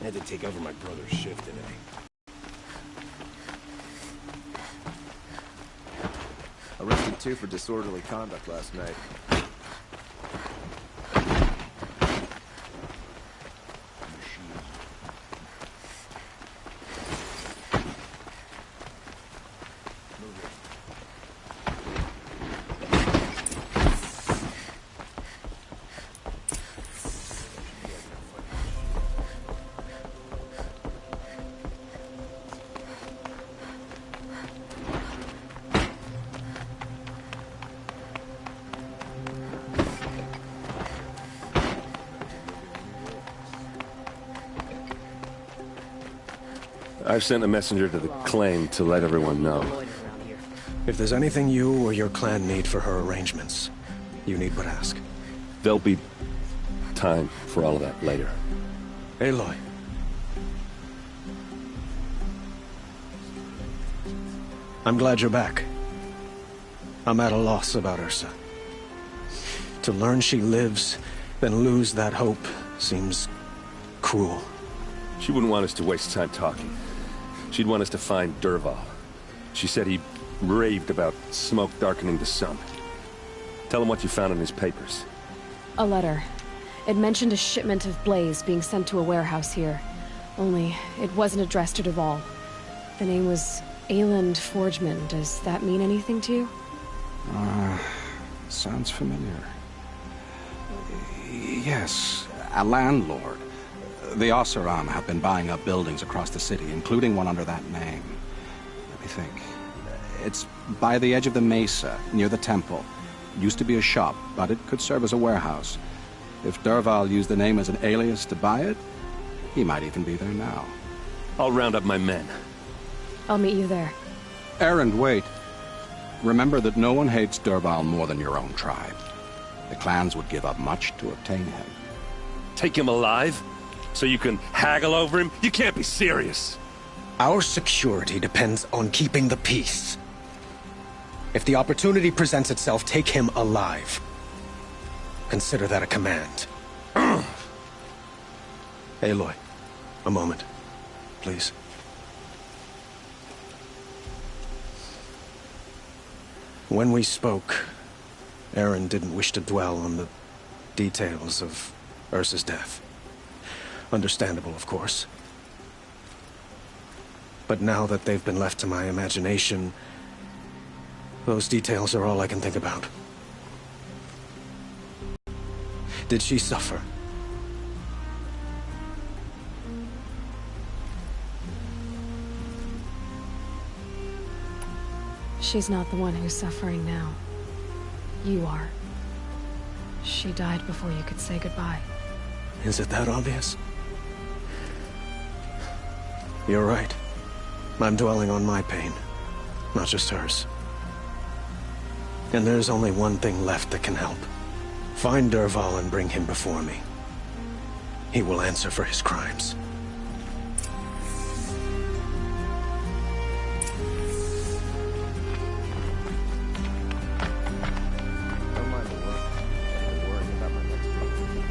Had to take over my brother's shift today. Arrested 2 for disorderly conduct last night. I've sent a messenger to the claim to let everyone know. If there's anything you or your clan need for her arrangements, you need but ask. There'll be time for all of that later. Aloy. I'm glad you're back. I'm at a loss about Ursa. To learn she lives, then lose that hope, seems cruel. She wouldn't want us to waste time talking. She'd want us to find Dervahl. She said he raved about smoke darkening the sun. Tell him what you found in his papers. A letter. It mentioned a shipment of Blaze being sent to a warehouse here. Only, it wasn't addressed to Dervahl. The name was Ayland Forgeman. Does that mean anything to you? Sounds familiar. Yes, a landlord. The Oseram have been buying up buildings across the city, including one under that name. Let me think. It's by the edge of the mesa, near the temple. Used to be a shop, but it could serve as a warehouse. If Dervahl used the name as an alias to buy it, he might even be there now. I'll round up my men. I'll meet you there. Erend, wait. Remember that no one hates Dervahl more than your own tribe. The clans would give up much to obtain him. Take him alive? So you can haggle over him? You can't be serious. Our security depends on keeping the peace. If the opportunity presents itself, take him alive. Consider that a command. Aloy, a moment, please. When we spoke, Erend didn't wish to dwell on the details of Ursa's death. Understandable, of course. But now that they've been left to my imagination, those details are all I can think about. Did she suffer? She's not the one who's suffering now. You are. She died before you could say goodbye. Is it that obvious? You're right. I'm dwelling on my pain, not just hers. And there's only one thing left that can help. Find Dervahl and bring him before me. He will answer for his crimes. Don't mind the work. I've been worrying about my next move.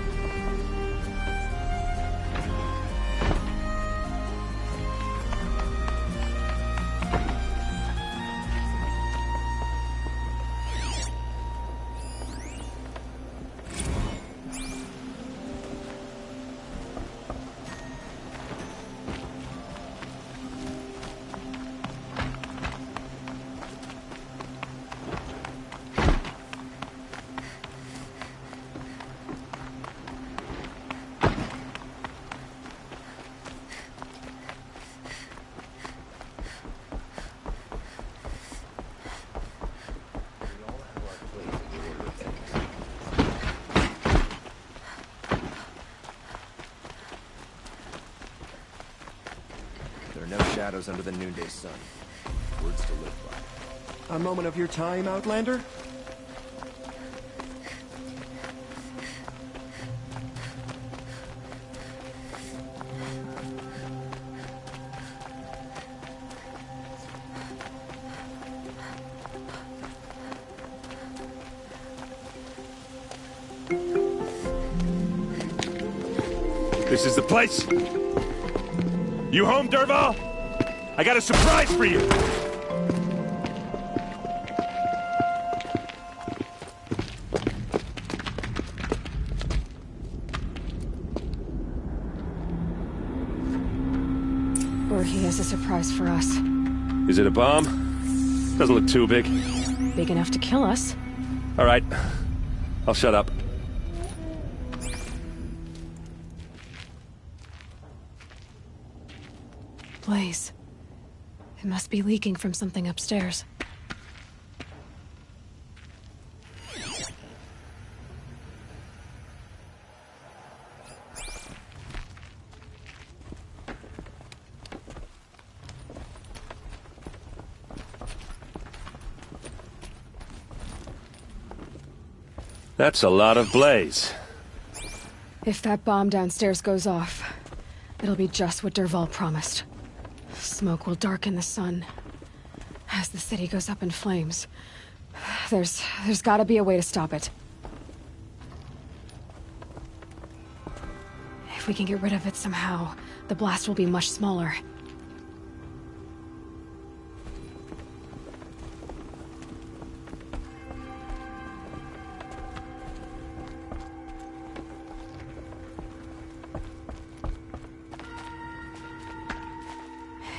There are no shadows under the noonday sun. Words to live by. A moment of your time, Outlander? This is the place? You home, Dervahl? I got a surprise for you! Or he has a surprise for us. Is it a bomb? Doesn't look too big. Big enough to kill us. All right. I'll shut up. Blaze. It must be leaking from something upstairs. That's a lot of blaze. If that bomb downstairs goes off, it'll be just what Dervahl promised. Smoke will darken the sun. As the city goes up in flames, there's gotta be a way to stop it. If we can get rid of it somehow, the blast will be much smaller.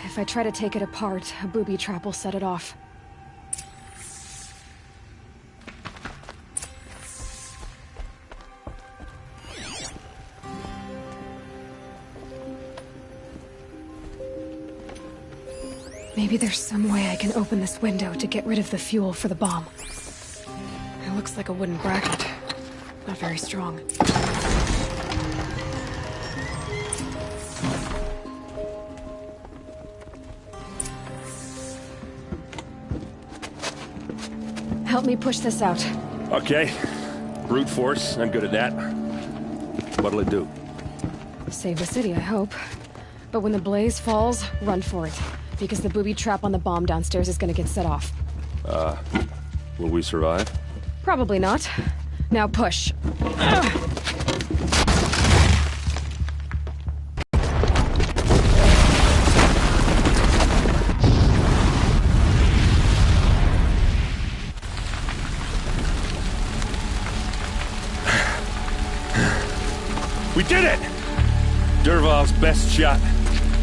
If I try to take it apart, a booby trap will set it off. Maybe there's some way I can open this window to get rid of the fuel for the bomb. It looks like a wooden bracket. Not very strong. Help me push this out. Okay. Brute force, I'm good at that. What'll it do? Save the city, I hope. But when the blaze falls, run for it. Because the booby trap on the bomb downstairs is gonna get set off. Will we survive? Probably not. Now push. We did it! Dervahl's best shot,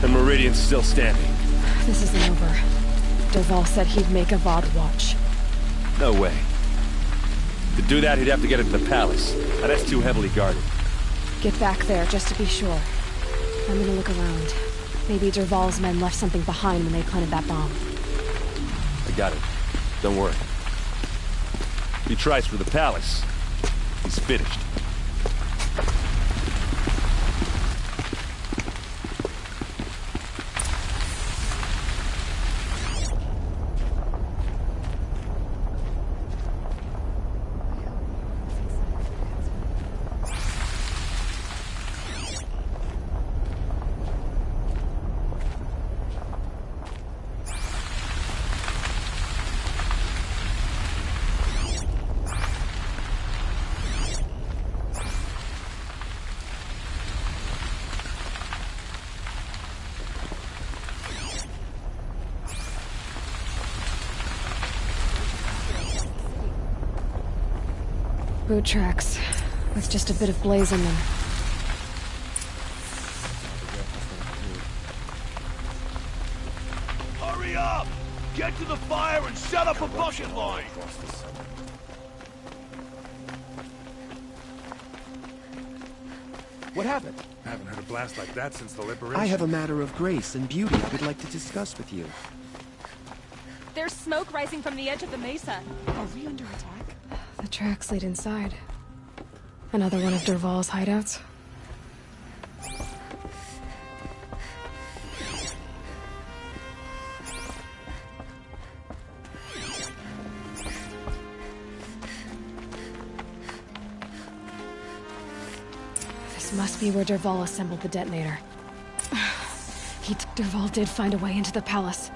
and Meridian's still standing. This isn't over. Dervahl said he'd make a VOD watch. No way. To do that, he'd have to get into the palace. Now, that's too heavily guarded. Get back there, just to be sure. I'm gonna look around. Maybe Dervahl's men left something behind when they planted that bomb. I got it. Don't worry. If he tries for the palace, he's finished. Boot tracks, with just a bit of blaze in them. Hurry up! Get to the fire and set up a bucket line! What happened? I haven't heard a blast like that since the liberation. I have a matter of grace and beauty I would like to discuss with you. There's smoke rising from the edge of the mesa. Are we under attack? The tracks lead inside. Another one of Dervahl's hideouts. This must be where Dervahl assembled the detonator. Dervahl did find a way into the palace.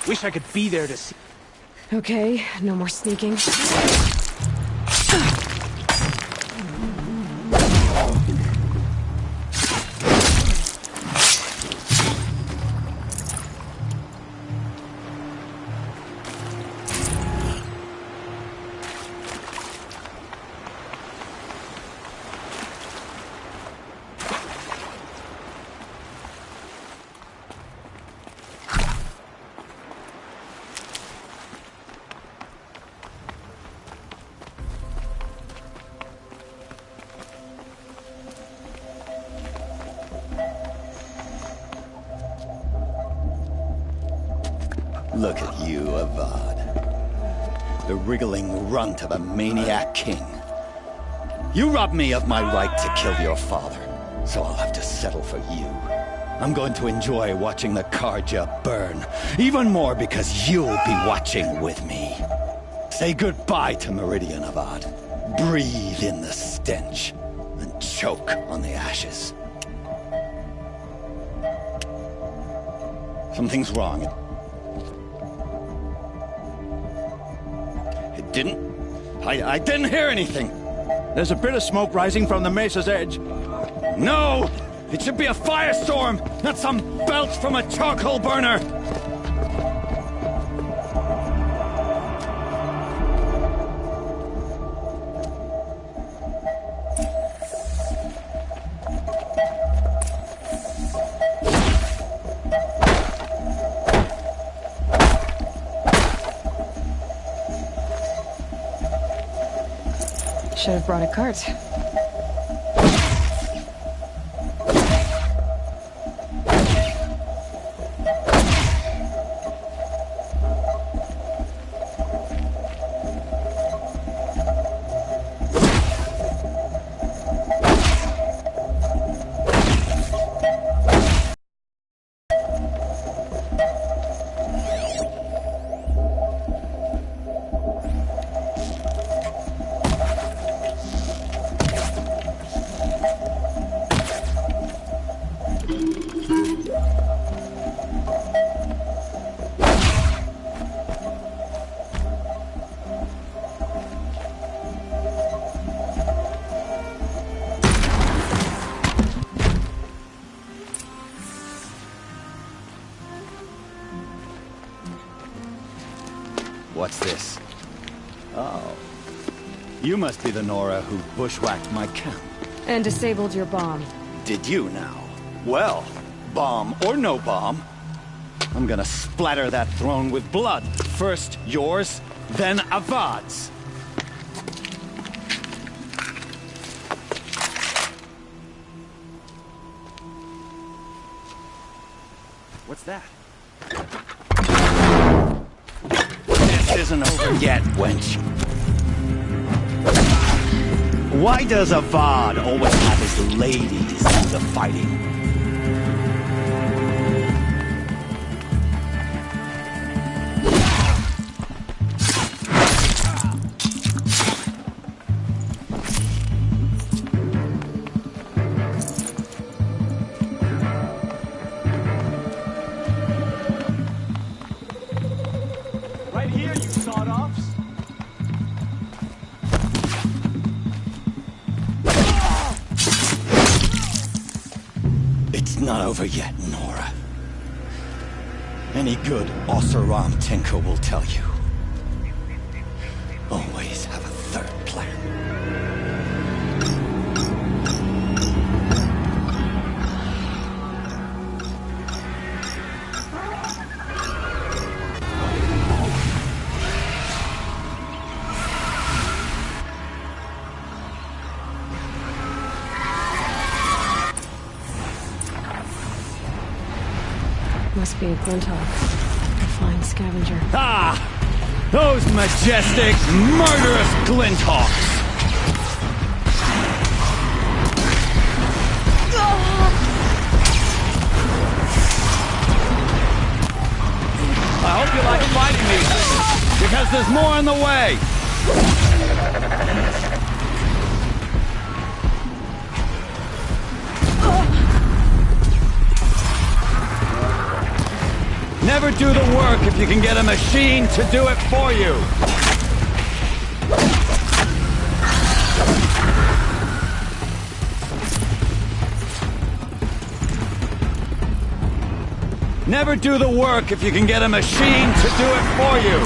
Wish I could be there to see. Okay, no more sneaking. Look at you, Avad. The wriggling runt of a maniac king. You robbed me of my right to kill your father, so I'll have to settle for you. I'm going to enjoy watching the Carja burn, even more because you'll be watching with me. Say goodbye to Meridian, Avad. Breathe in the stench, and choke on the ashes. Something's wrong. It didn't... I didn't hear anything. There's a bit of smoke rising from the mesa's edge. No! It should be a firestorm, not some belch from a charcoal burner! Should have brought a cart. What's this? Oh. You must be the Nora who bushwhacked my camp. And disabled your bomb. Did you now? Well, bomb or no bomb, I'm gonna splatter that throne with blood. First yours, then Avad's. What's that? This isn't over yet, wench. Why does Avad always have his ladies do the fighting? Right here, you sawed-offs. It's not over yet, Nora. Any good Oseram tinker will tell you. Always have a third plan. Must be a Glinthawk. A flying scavenger. Ah! Those majestic, murderous Glinthawks! I hope you like fighting these things, because there's more in the way! Never do the work if you can get a machine to do it for you. Never do the work if you can get a machine to do it for you.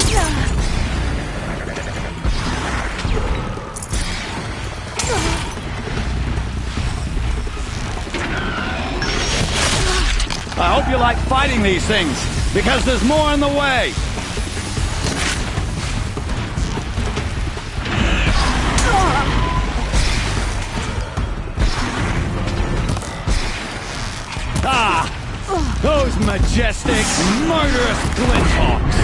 I hope you like fighting these things, because there's more in the way. Ah! Those majestic, murderous Glinthawks!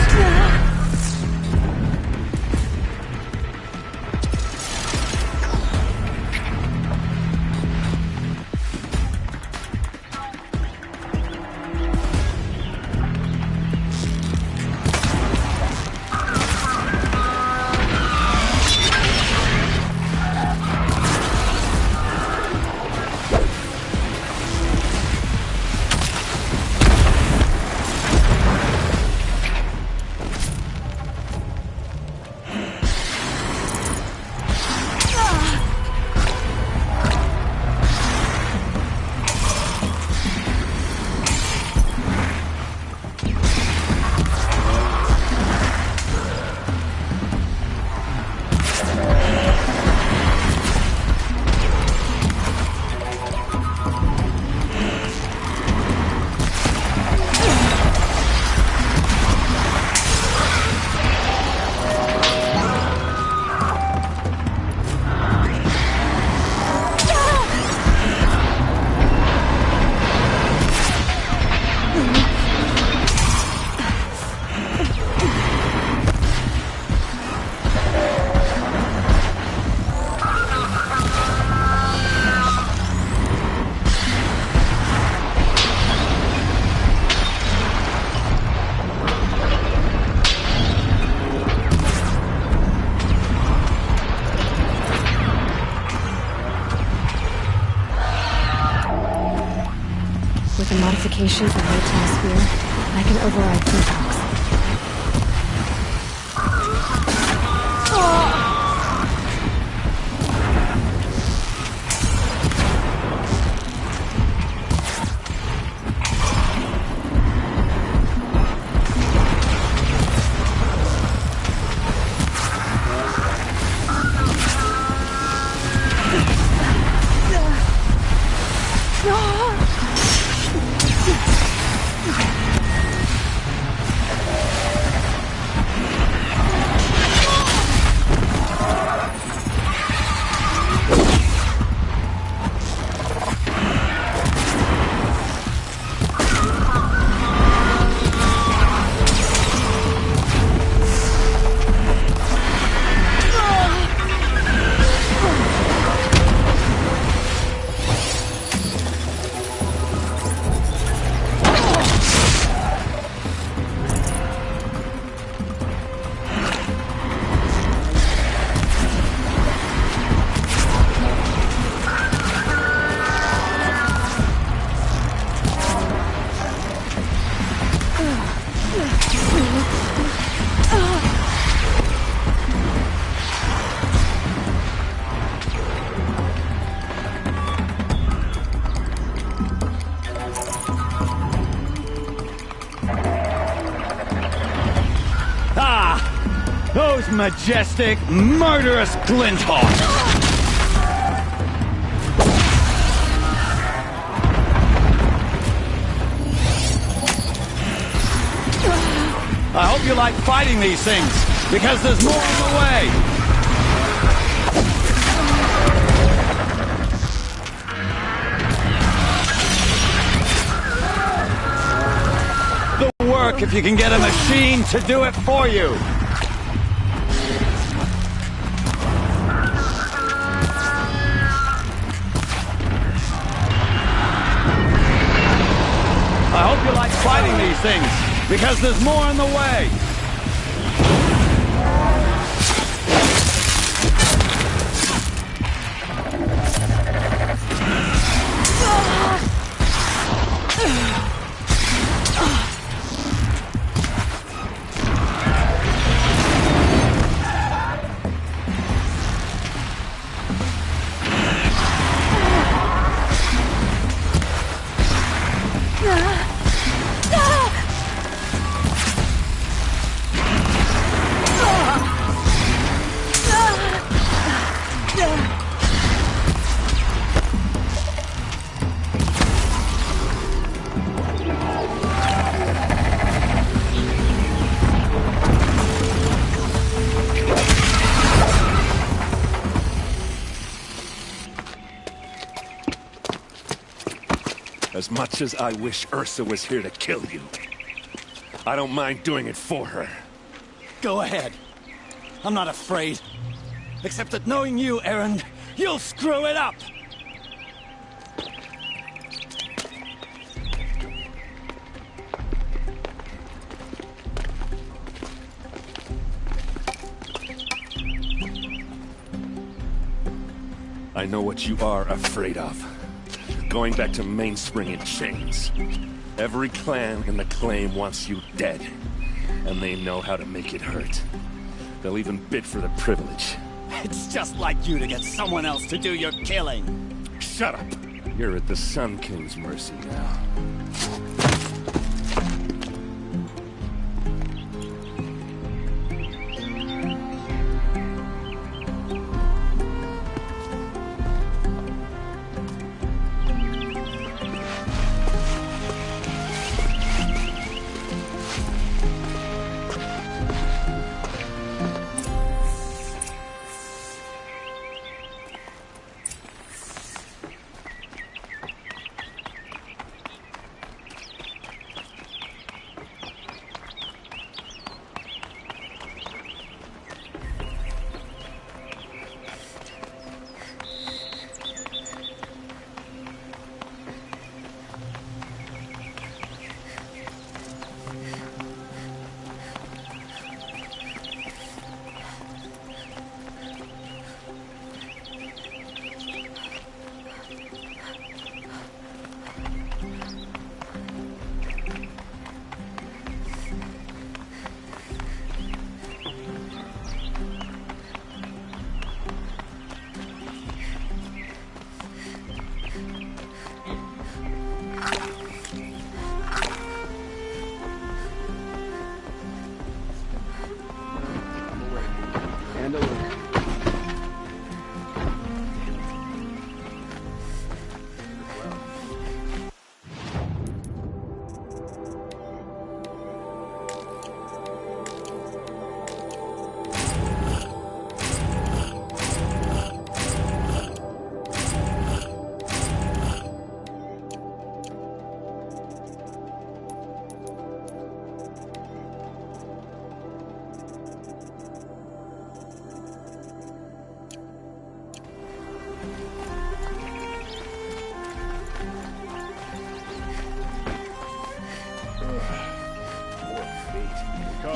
With a modification for Hotel Spear, I can override Glinthawks. Those majestic, murderous Glinthawks! I hope you like fighting these things, because there's more on the way! The work if you can get a machine to do it for you! I hope you like fighting these things, because there's more on the way! As much as I wish Ursa was here to kill you, I don't mind doing it for her. Go ahead. I'm not afraid. Except that knowing you, Erend, you'll screw it up! I know what you are afraid of. Going back to Mainspring in chains. Every clan in the Claim wants you dead. And they know how to make it hurt. They'll even bid for the privilege. It's just like you to get someone else to do your killing. Shut up! You're at the Sun King's mercy now.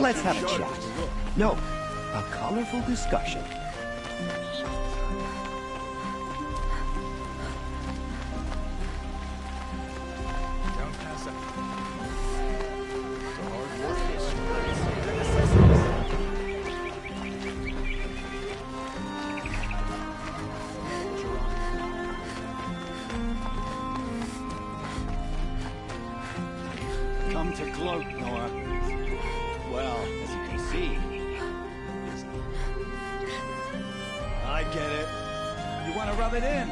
Let's have a chat. No, a colorful discussion. Come to gloat, Nora. Well, as you can see... I get it. You want to rub it in?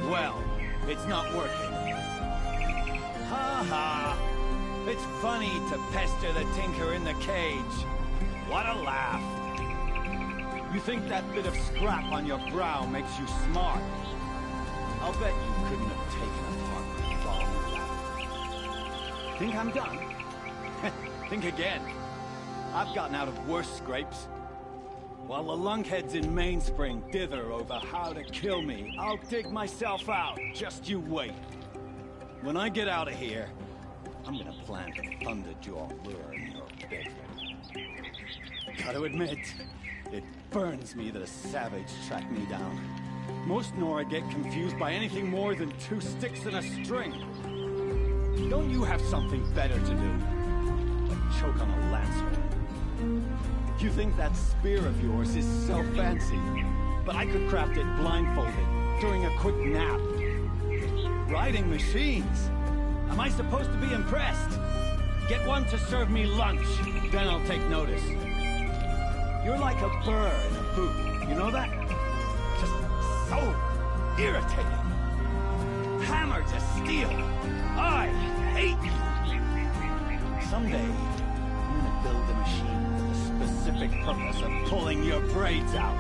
Well, it's not working. Ha ha! It's funny to pester the tinker in the cage. What a laugh. You think that bit of scrap on your brow makes you smart? I'll bet you couldn't have taken apart my father. Think I'm done? Think again. I've gotten out of worse scrapes. While the lunkheads in Mainspring dither over how to kill me, I'll dig myself out. Just you wait. When I get out of here, I'm gonna plant a Thunderjaw lure in your bedroom. Gotta admit, it burns me that a savage tracked me down. Most Nora get confused by anything more than two sticks and a string. Don't you have something better to do? Like choke on a lancehorn. You think that spear of yours is so fancy, but I could craft it blindfolded, during a quick nap. Riding machines? Am I supposed to be impressed? Get one to serve me lunch, then I'll take notice. You're like a burr in a boot, you know that? Just so irritating. Hammer to steel. I hate you. Someday, I'm gonna build a machine with the specific purpose of pulling your braids out.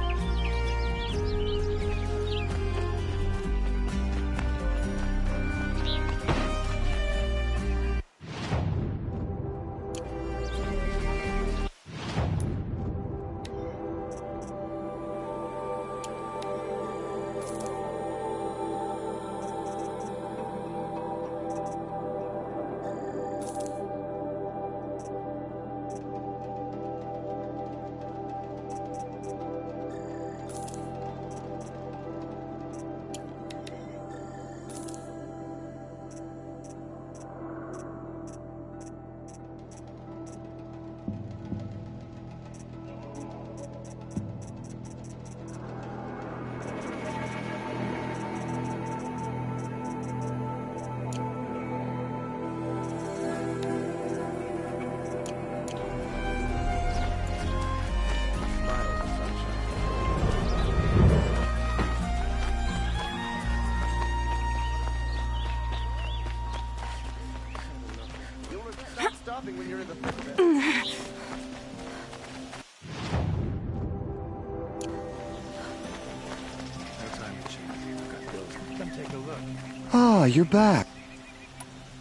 Ah, you're back.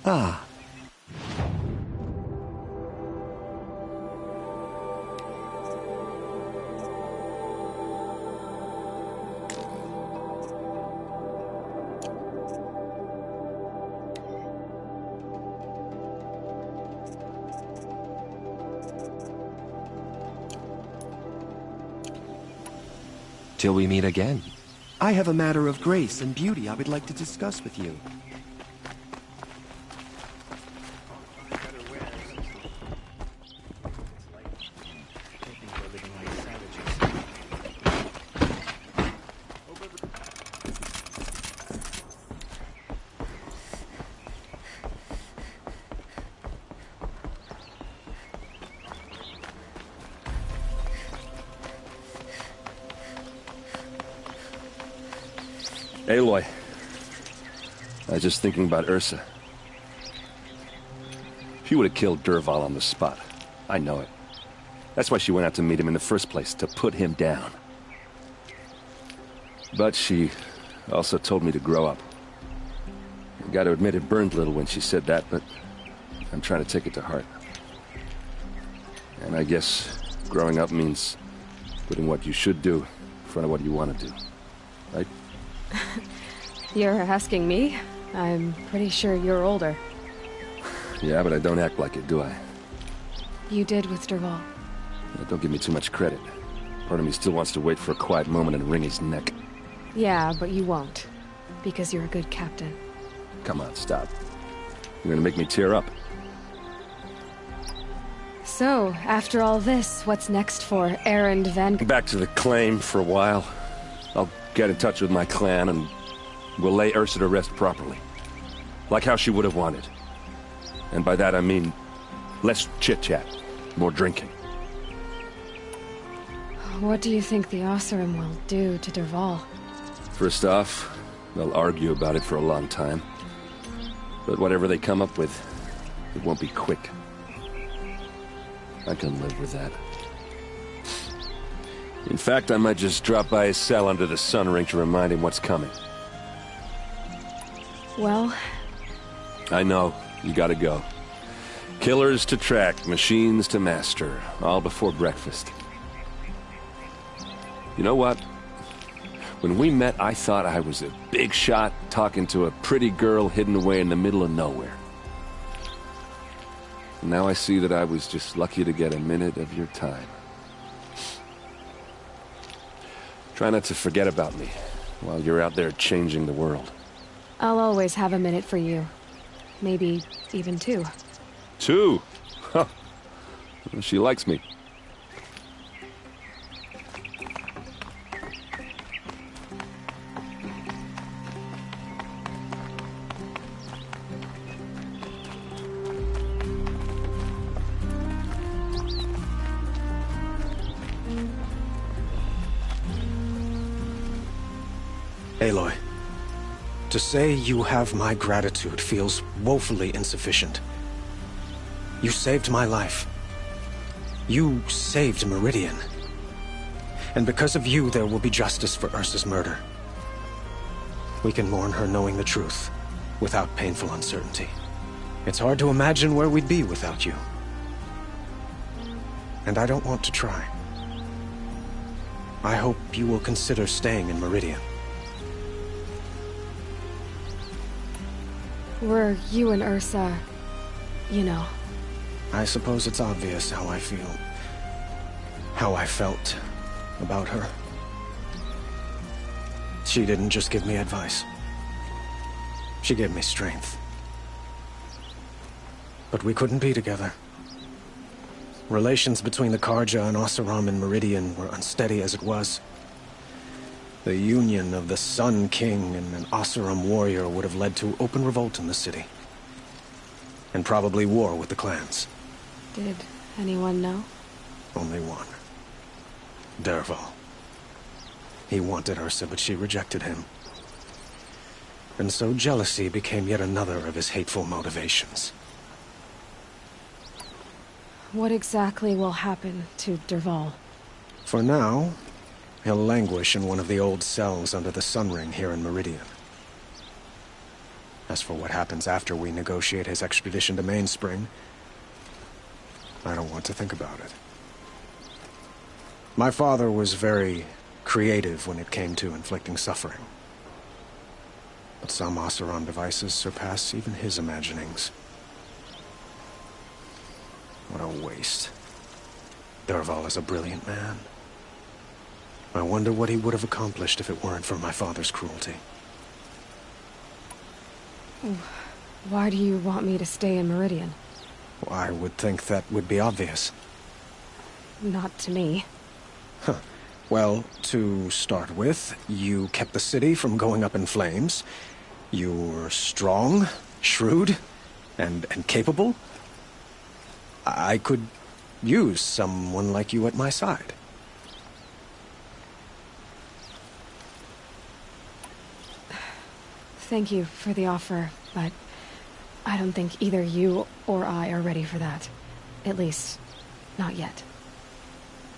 Ah. Till we meet again. I have a matter of grace and beauty I would like to discuss with you. Aloy. I was just thinking about Ursa. She would have killed Dervahl on the spot. I know it. That's why she went out to meet him in the first place, to put him down. But she also told me to grow up. I gotta admit it burned a little when she said that, but I'm trying to take it to heart. And I guess growing up means putting what you should do in front of what you want to do. Right? You're asking me? I'm pretty sure you're older. Yeah, but I don't act like it, do I? You did with Dervahl. Yeah, don't give me too much credit. Part of me still wants to wait for a quiet moment and wring his neck. Yeah, but you won't. Because you're a good captain. Come on, stop. You're gonna make me tear up. So, after all this, what's next for Erend Van... Back to the claim for a while. I'll get in touch with my clan and we'll lay Ursa to rest properly. Like how she would have wanted. And by that I mean less chit-chat, more drinking. What do you think the Oseram will do to Dervahl? First off, they'll argue about it for a long time. But whatever they come up with, it won't be quick. I can live with that. In fact, I might just drop by his cell under the sun ring to remind him what's coming. Well... I know. You gotta go. Killers to track, machines to master. All before breakfast. You know what? When we met, I thought I was a big shot talking to a pretty girl hidden away in the middle of nowhere. And now I see that I was just lucky to get a minute of your time. Try not to forget about me while you're out there changing the world. I'll always have a minute for you. Maybe even 2. 2? Huh. She likes me. Aloy, to say you have my gratitude feels woefully insufficient. You saved my life. You saved Meridian. And because of you, there will be justice for Ursa's murder. We can mourn her knowing the truth, without painful uncertainty. It's hard to imagine where we'd be without you. And I don't want to try. I hope you will consider staying in Meridian. Were you and Ursa... you know... I suppose it's obvious how I feel. How I felt about her. She didn't just give me advice. She gave me strength. But we couldn't be together. Relations between the Carja and Oseram and Meridian were unsteady as it was. The union of the Sun King and an Oseram warrior would have led to open revolt in the city. And probably war with the clans. Did anyone know? Only one. Dervahl. He wanted Ursa, but she rejected him. And so jealousy became yet another of his hateful motivations. What exactly will happen to Dervahl? For now, he'll languish in one of the old cells under the Sun Ring here in Meridian. As for what happens after we negotiate his extradition to Mainspring, I don't want to think about it. My father was very creative when it came to inflicting suffering. But some Oseram devices surpass even his imaginings. What a waste. Dervahl is a brilliant man. I wonder what he would have accomplished if it weren't for my father's cruelty. Why do you want me to stay in Meridian? Well, I would think that would be obvious. Not to me. Huh. Well, to start with, you kept the city from going up in flames. You were strong, shrewd, and capable. I could use someone like you at my side. Thank you for the offer, but I don't think either you or I are ready for that. At least, not yet.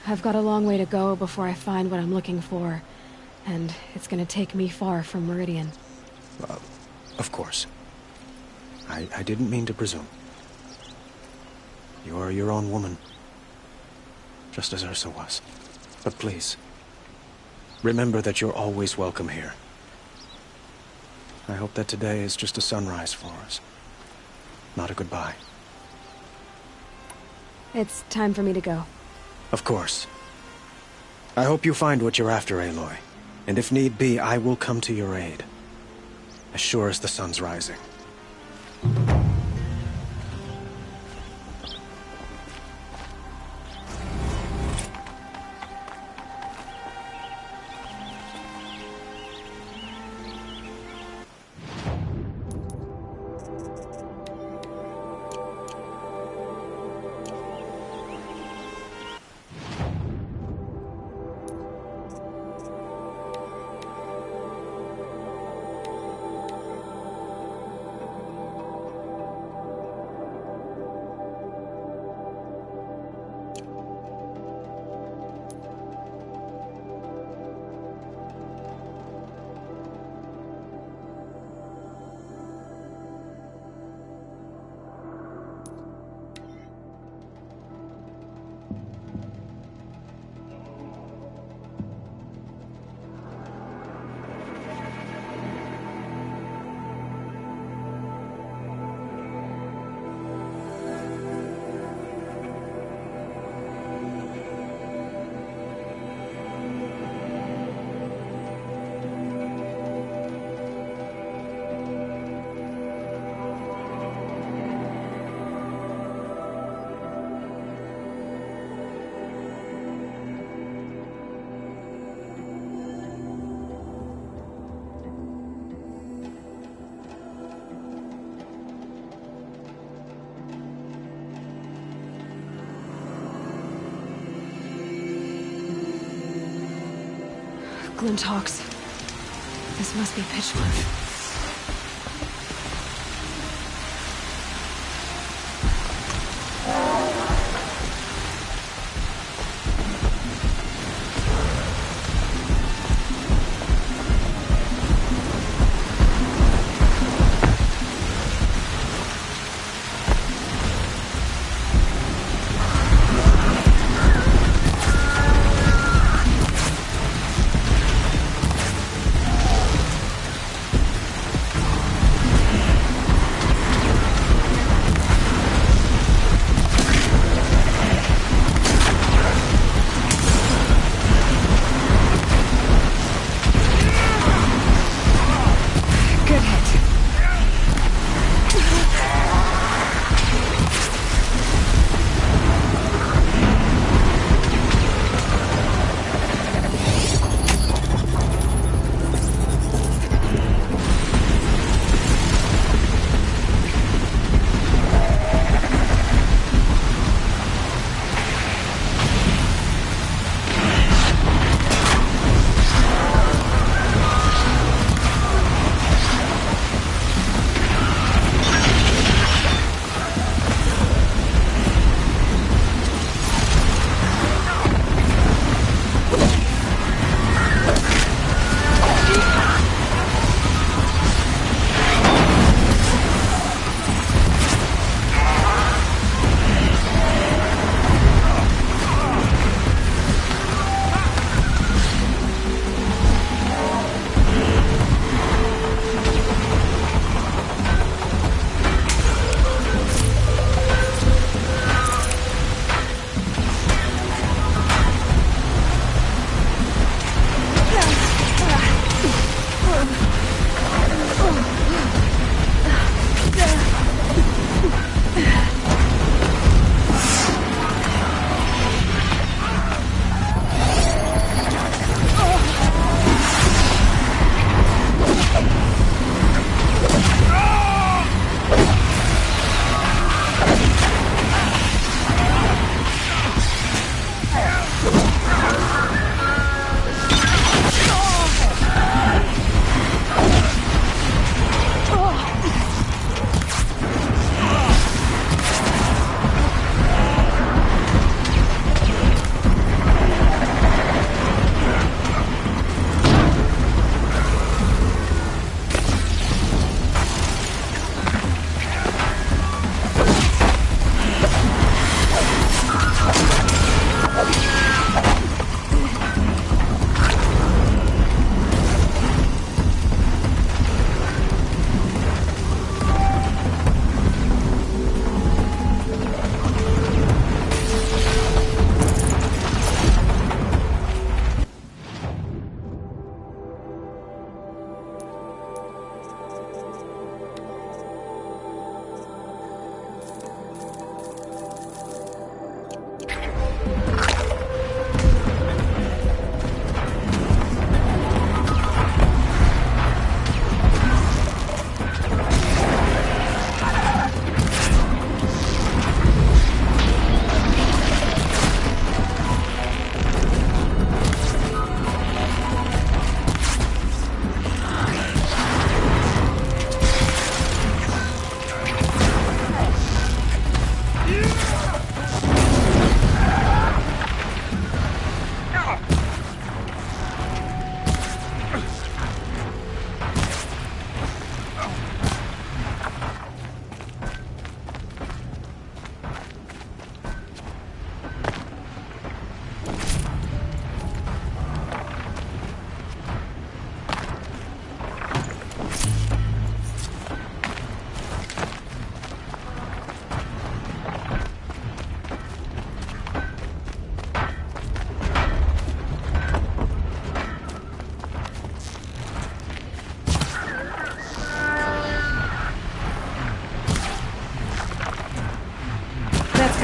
I've got a long way to go before I find what I'm looking for, and it's gonna take me far from Meridian. Of course. I didn't mean to presume. You're your own woman. Just as Ursa was. But please, remember that you're always welcome here. I hope that today is just a sunrise for us. Not a goodbye. It's time for me to go. Of course. I hope you find what you're after, Aloy. And if need be, I will come to your aid. As sure as the sun's rising. Glinthawks. This must be Pitchcliff.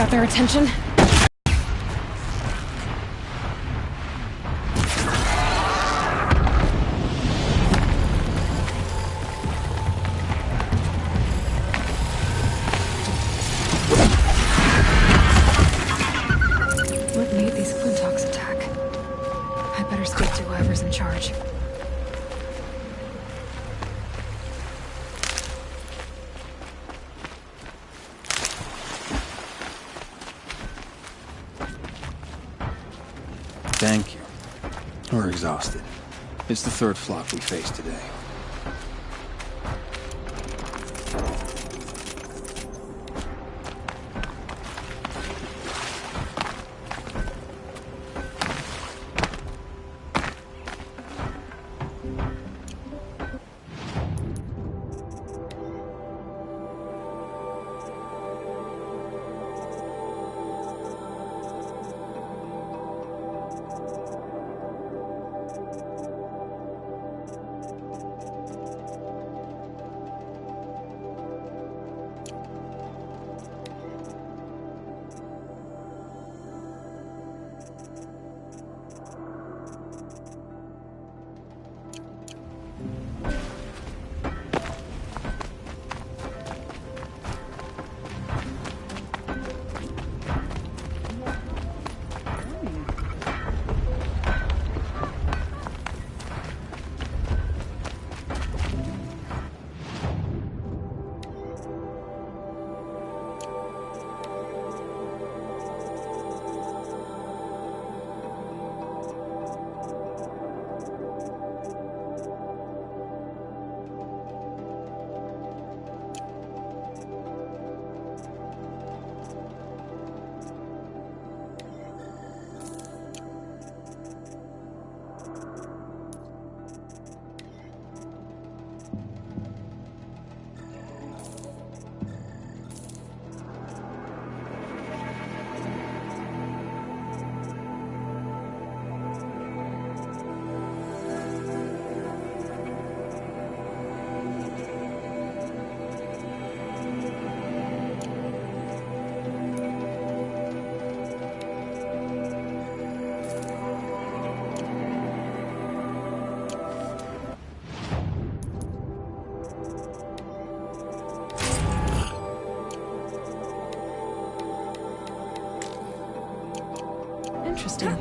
got their attention? What made these Quintox attack? I better speak to whoever's in charge. Thank you. We're exhausted. It's the third flock we faced today. Interesting.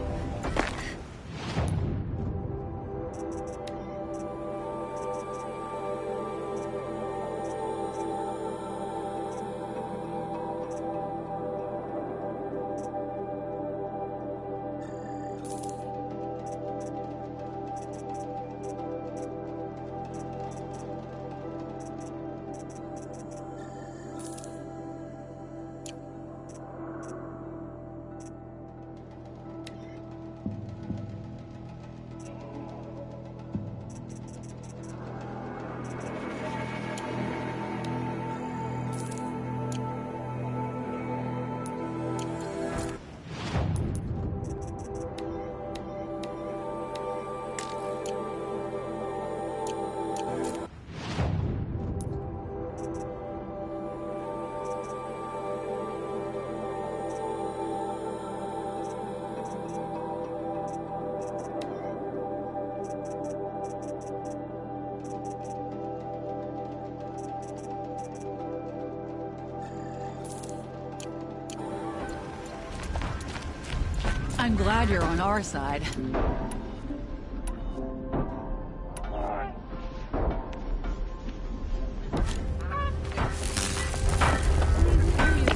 I'm glad you're on our side. It's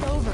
over.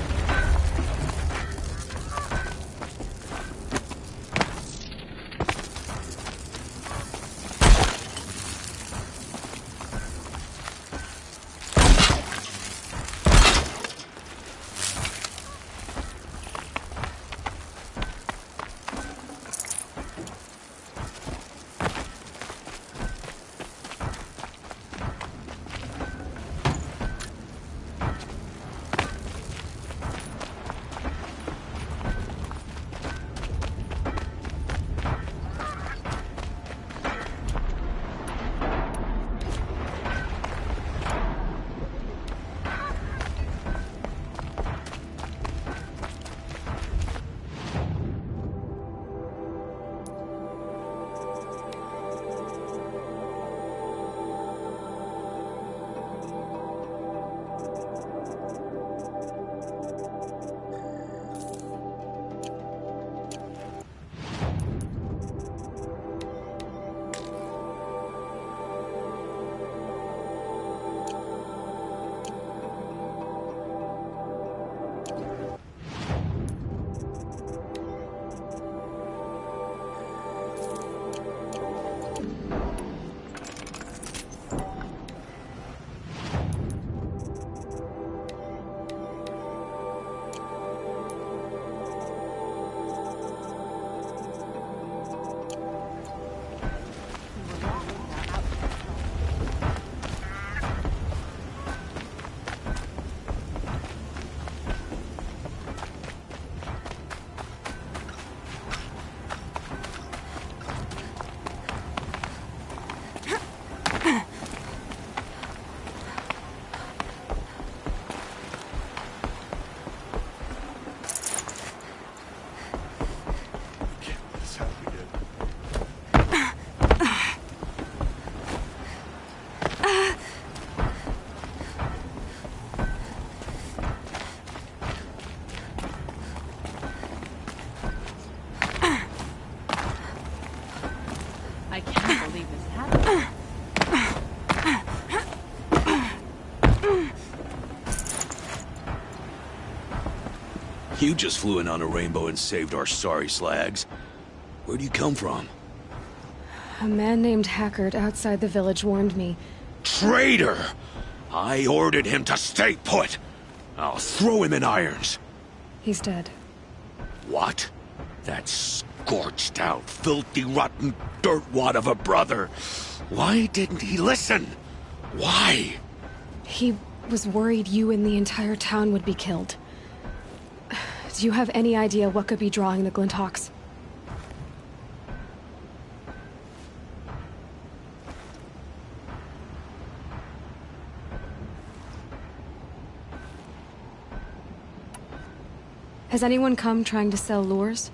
believe this happened. You just flew in on a rainbow and saved our sorry slags. Where'd you come from? A man named Hackard outside the village warned me. Traitor! I ordered him to stay put. I'll throw him in irons. He's dead. What? That scorched out, filthy, rotten dirtwad of a brother. Why didn't he listen? Why? He was worried you and the entire town would be killed. Do you have any idea what could be drawing the Glinthawks? Has anyone come trying to sell lures?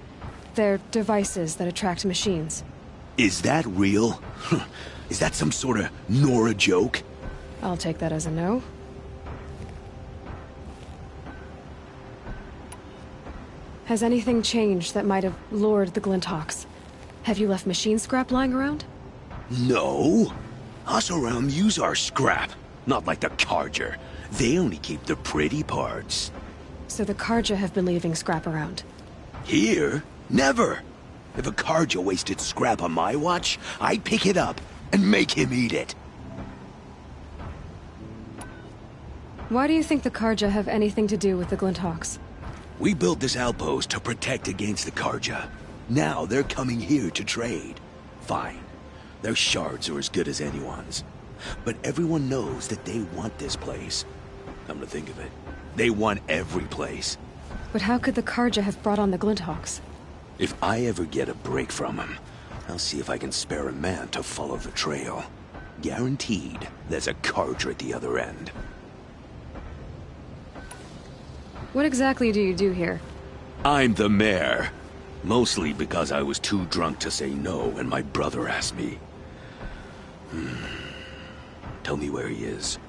They're devices that attract machines. Is that real? Is that some sort of Nora joke? I'll take that as a no. Has anything changed that might have lured the Glinthawks? Have you left machine scrap lying around? No. Us around use our scrap. Not like the Carja. They only keep the pretty parts. So the Carja have been leaving scrap around? Here? Never. If a Carja wasted scrap on my watch, I'd pick it up and make him eat it. Why do you think the Carja have anything to do with the Glinthawks? We built this outpost to protect against the Carja. Now they're coming here to trade. Fine. Their shards are as good as anyone's. But everyone knows that they want this place. Come to think of it, they want every place. But how could the Carja have brought on the Glinthawks? If I ever get a break from him, I'll see if I can spare a man to follow the trail. Guaranteed, there's a Carja at the other end. What exactly do you do here? I'm the mayor. Mostly because I was too drunk to say no when my brother asked me. Tell me where he is,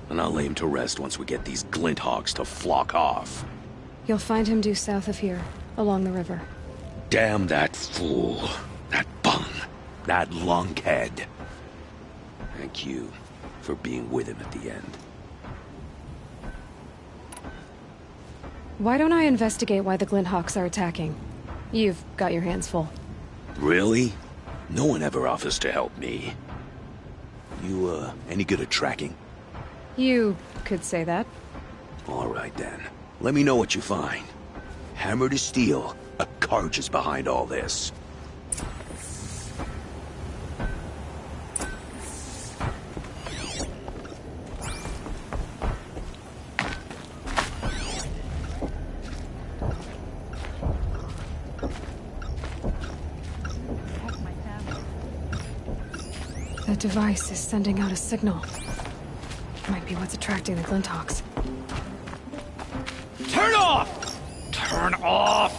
and I'll lay him to rest once we get these Glinthawks to flock off. You'll find him due south of here, along the river. Damn that fool. That bung. That lunkhead. Thank you for being with him at the end. Why don't I investigate why the Glinthawks are attacking? You've got your hands full. Really? No one ever offers to help me. You, any good at tracking? You could say that. All right, then. Let me know what you find. Hammer to steel, a Carja's behind all this. That device is sending out a signal. Might be what's attracting the Glinthawks. Turn off! Turn off!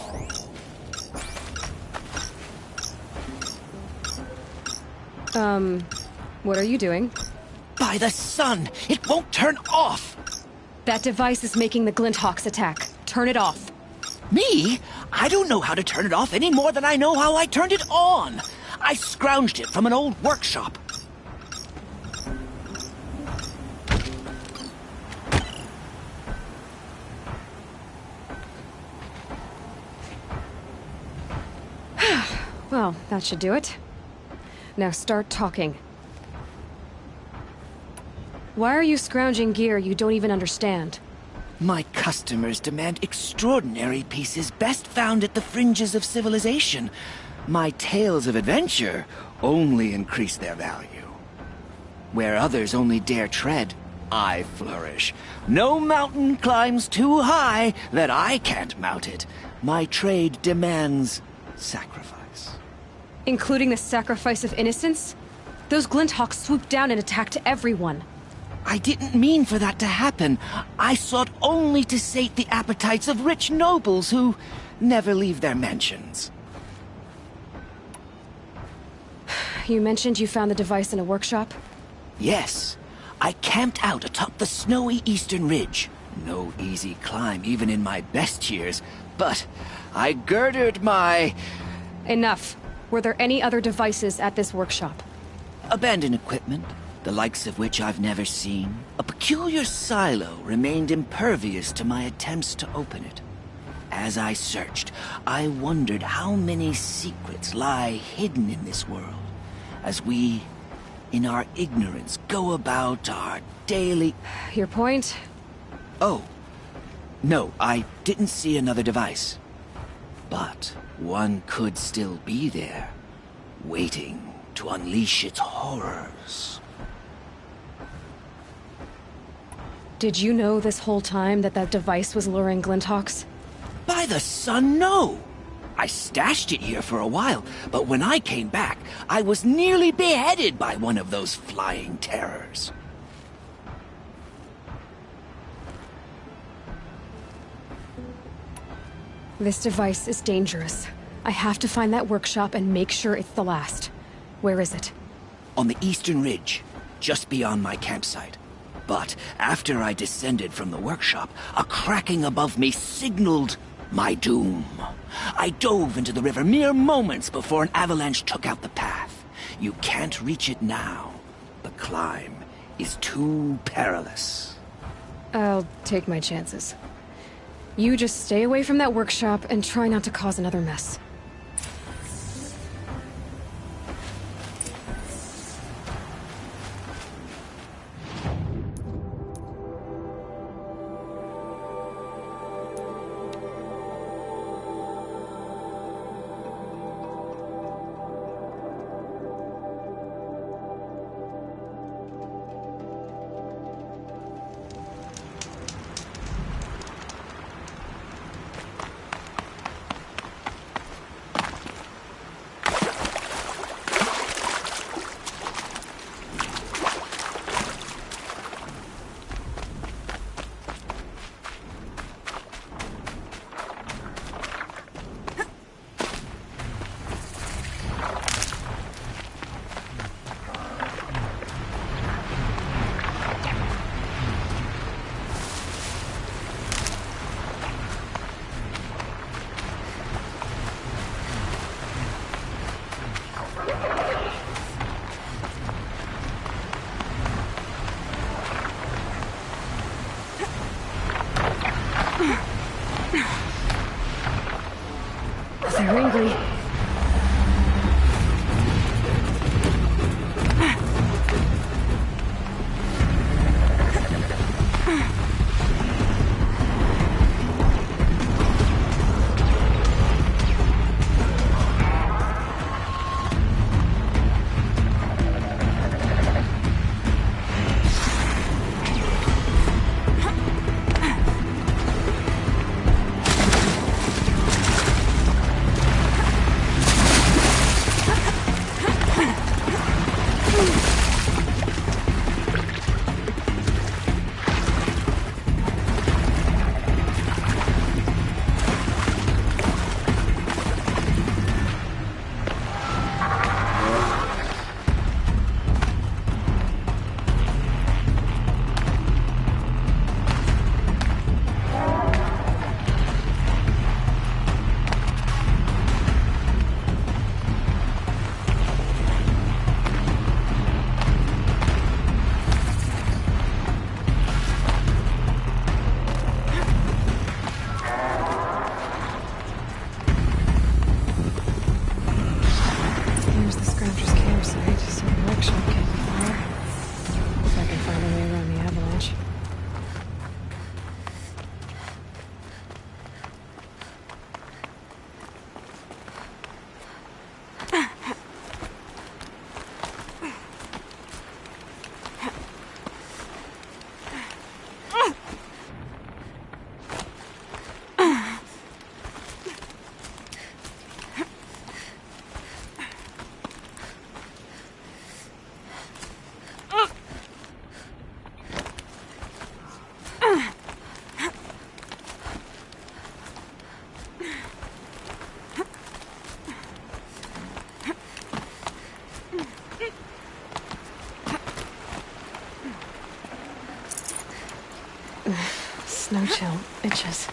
What are you doing? By the sun! It won't turn off! That device is making the Glinthawks attack. Turn it off. Me? I don't know how to turn it off any more than I know how I turned it on. I scrounged it from an old workshop. Well, that should do it. Now start talking. Why are you scrounging gear you don't even understand? My customers demand extraordinary pieces best found at the fringes of civilization. My tales of adventure only increase their value. Where others only dare tread, I flourish. No mountain climbs too high that I can't mount it. My trade demands sacrifice. Including the sacrifice of innocence? Those Glinthawks swooped down and attacked everyone. I didn't mean for that to happen. I sought only to sate the appetites of rich nobles who never leave their mansions. You mentioned you found the device in a workshop? Yes. I camped out atop the snowy eastern ridge. No easy climb even in my best years, but I girded my... Enough. Were there any other devices at this workshop? Abandoned equipment, the likes of which I've never seen. A peculiar silo remained impervious to my attempts to open it. As I searched, I wondered how many secrets lie hidden in this world, as we, in our ignorance, go about our daily... Your point? Oh. No, I didn't see another device. But one could still be there, waiting to unleash its horrors. Did you know this whole time that that device was luring Glinthawks? By the sun, no! I stashed it here for a while, but when I came back, I was nearly beheaded by one of those flying terrors. This device is dangerous. I have to find that workshop and make sure it's the last. Where is it? On the eastern ridge, just beyond my campsite. But after I descended from the workshop, a cracking above me signaled my doom. I dove into the river mere moments before an avalanche took out the path. You can't reach it now. The climb is too perilous. I'll take my chances. You just stay away from that workshop and try not to cause another mess. They're angry. Snow chill itches.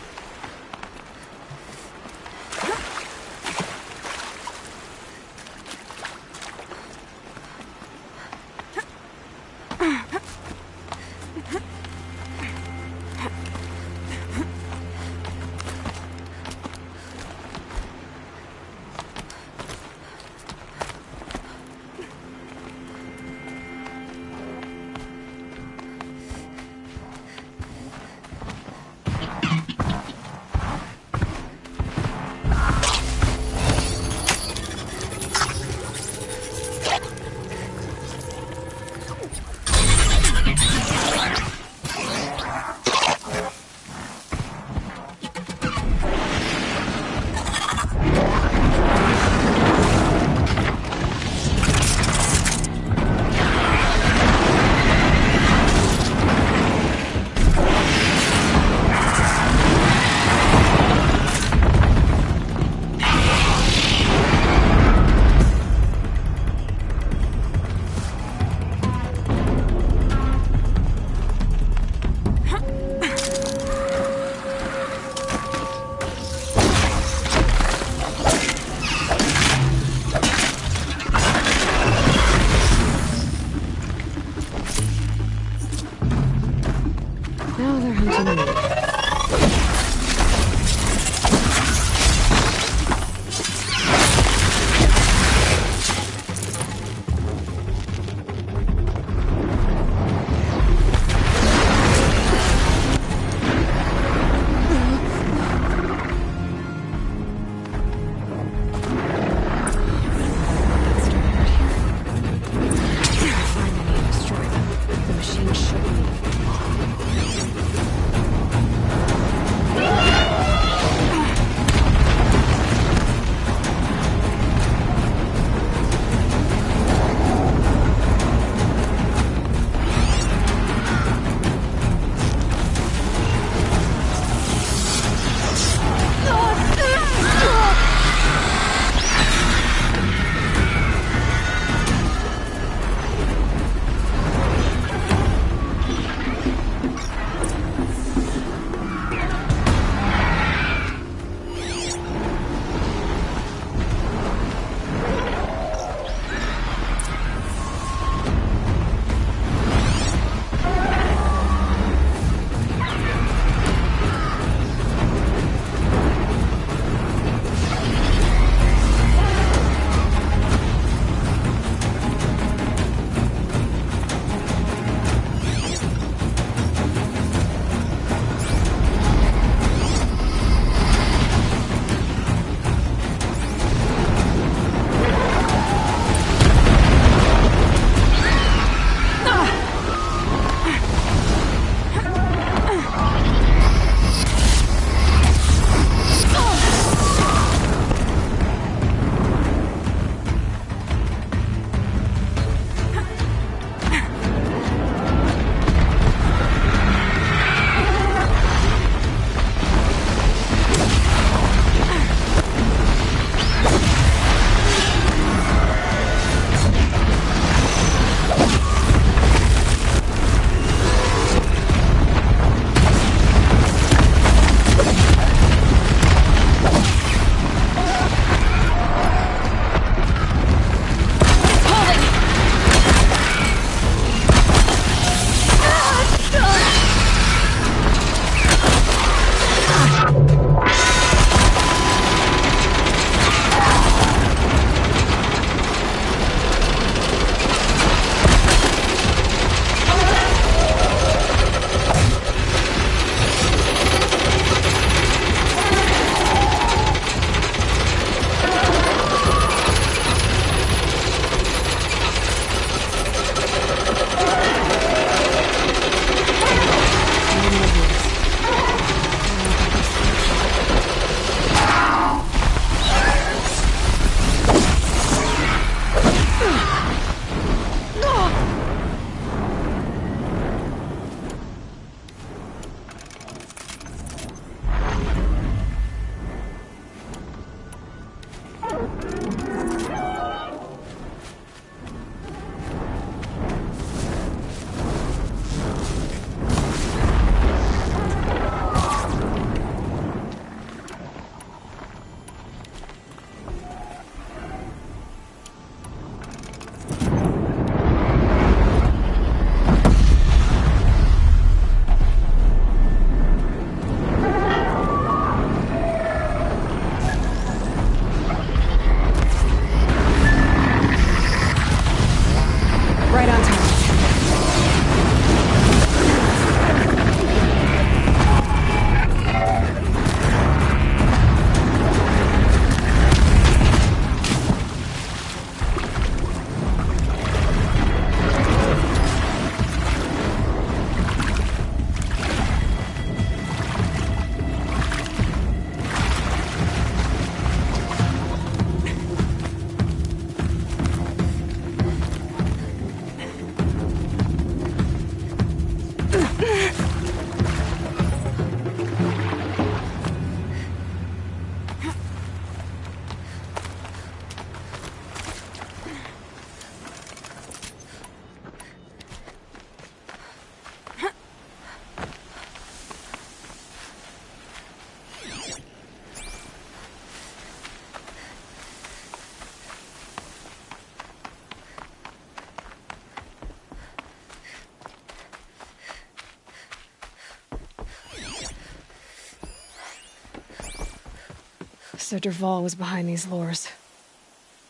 So Dervahl was behind these lures.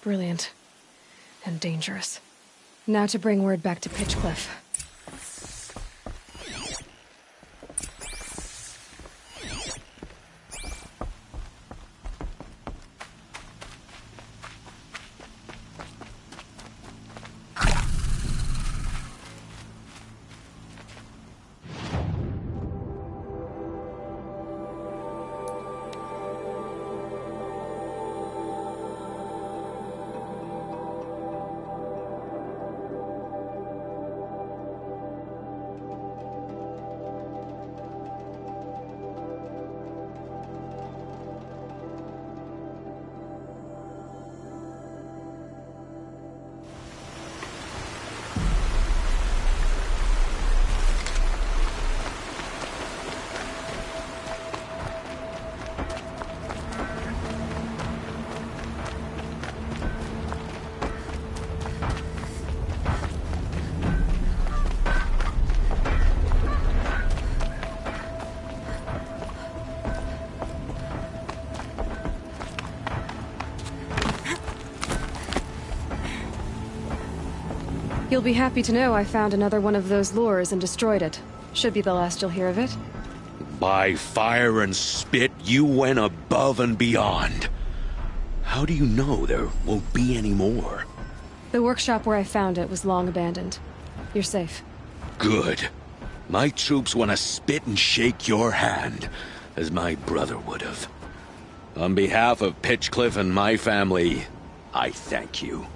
Brilliant. And dangerous. Now to bring word back to Pitchcliff. You'll be happy to know I found another one of those lures and destroyed it. Should be the last you'll hear of it. By fire and spit, you went above and beyond. How do you know there won't be any more? The workshop where I found it was long abandoned. You're safe. Good. My troops want to spit and shake your hand, as my brother would have. On behalf of Pitchcliff and my family, I thank you.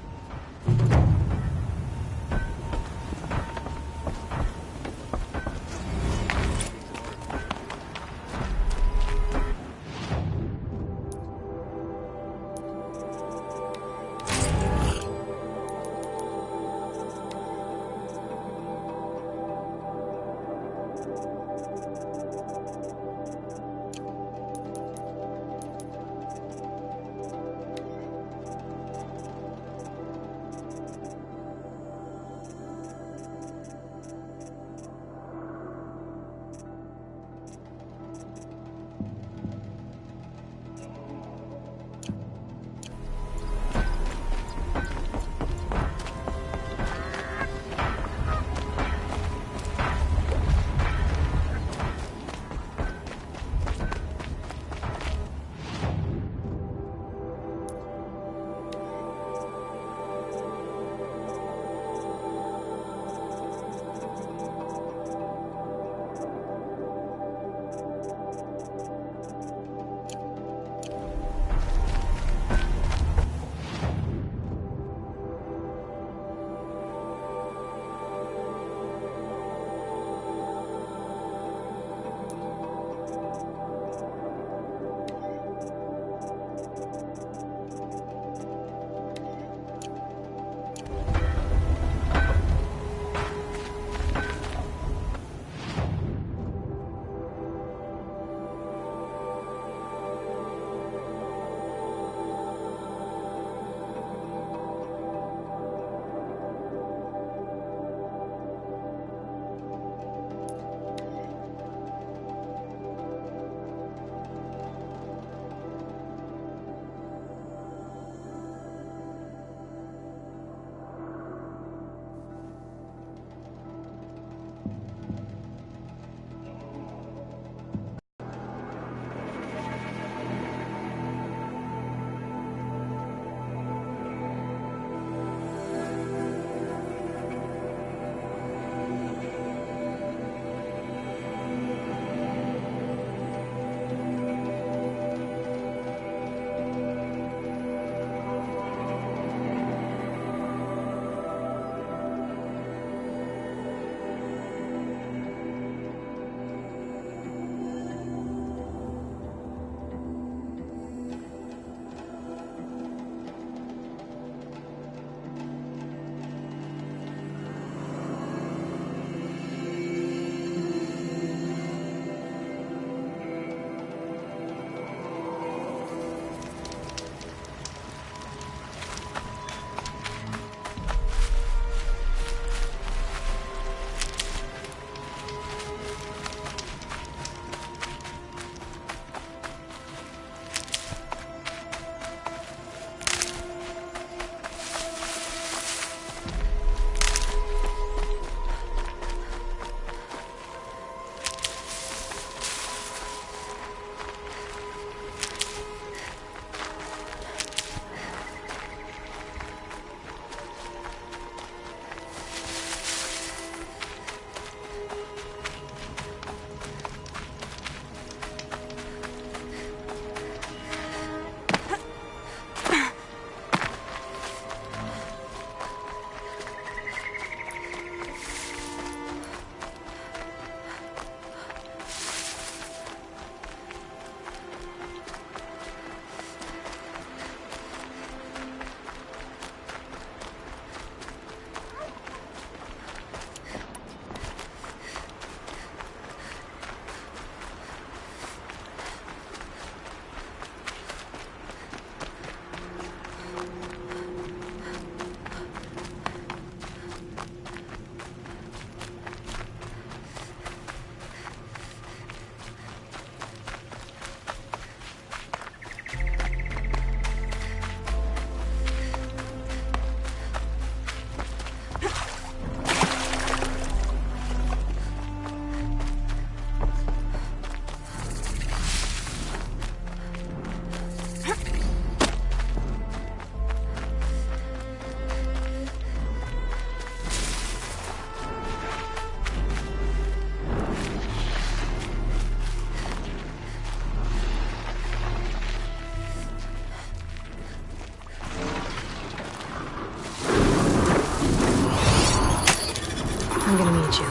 need you.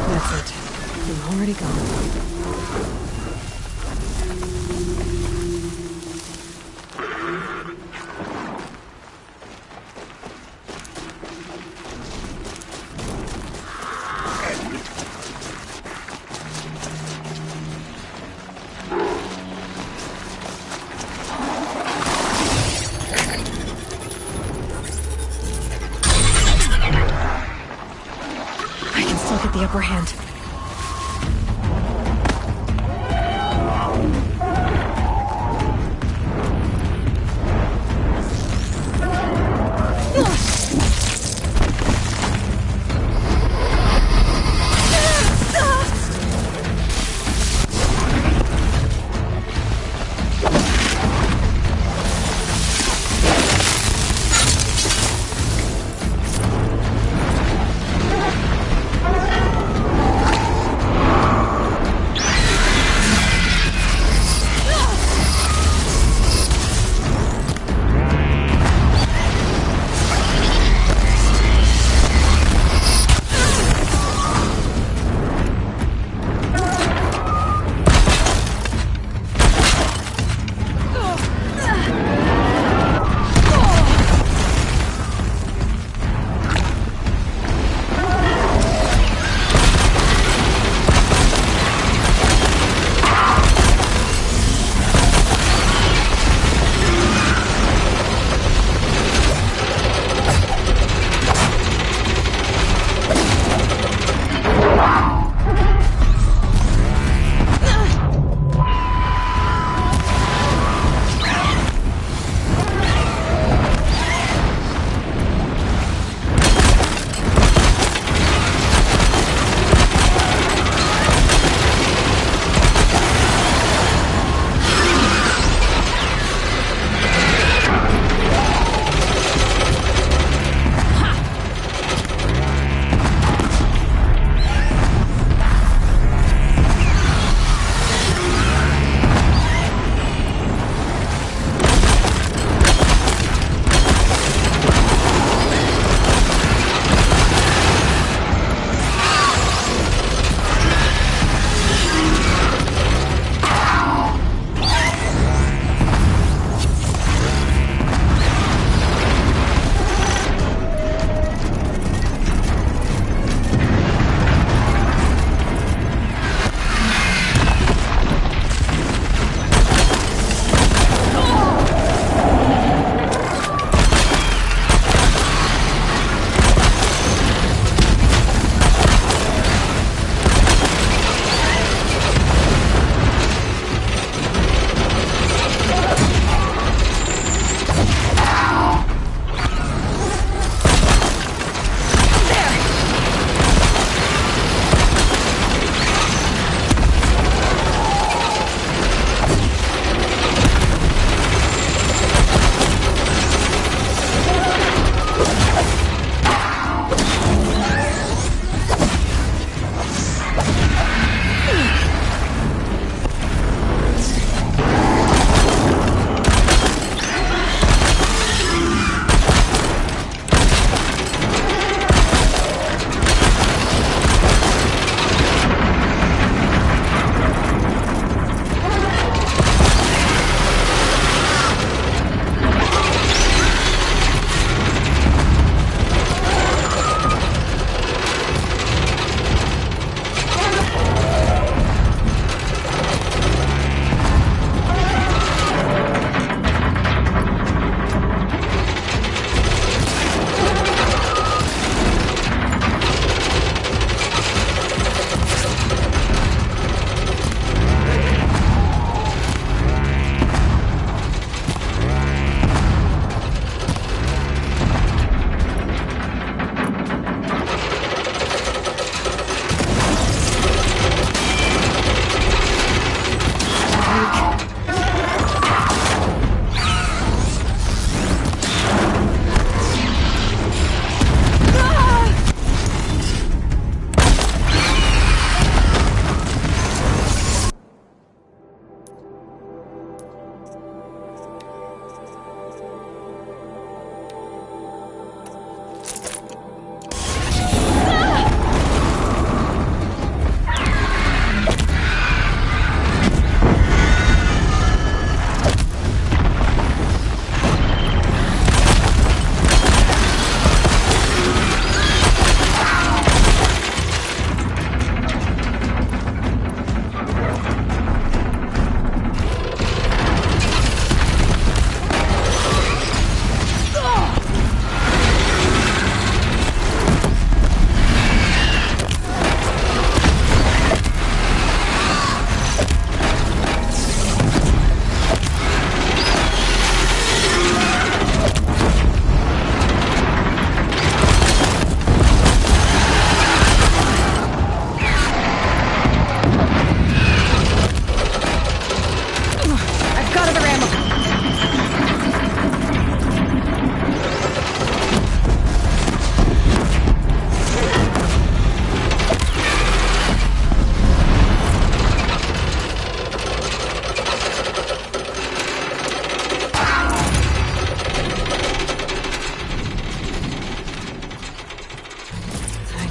That's it. I'm already gone. I can still get the upper hand.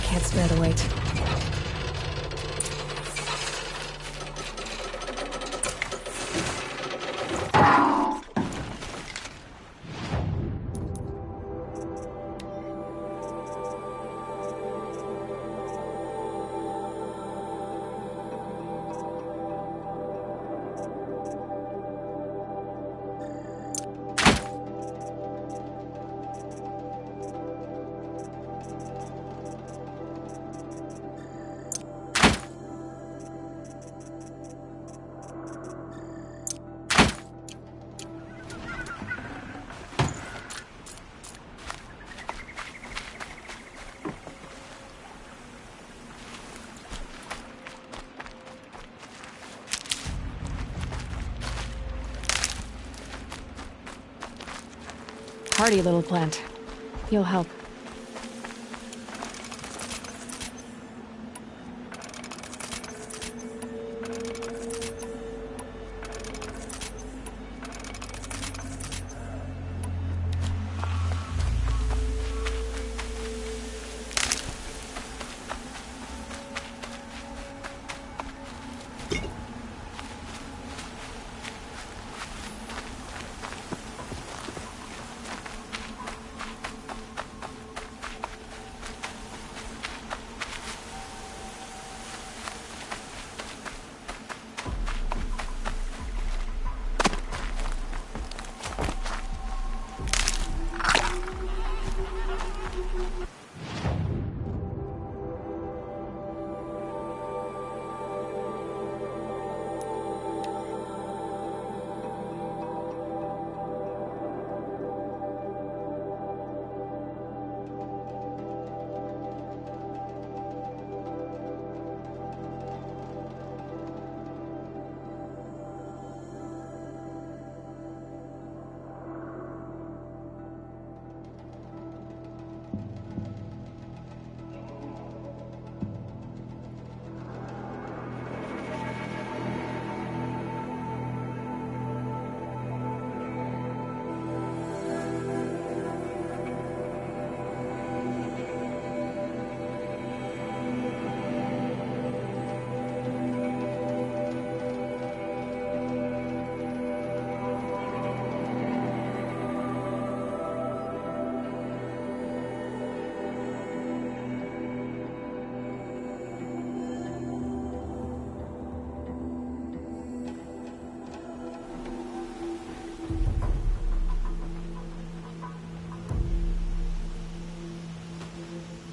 can't spare the weight. Hardy little plant. You'll help.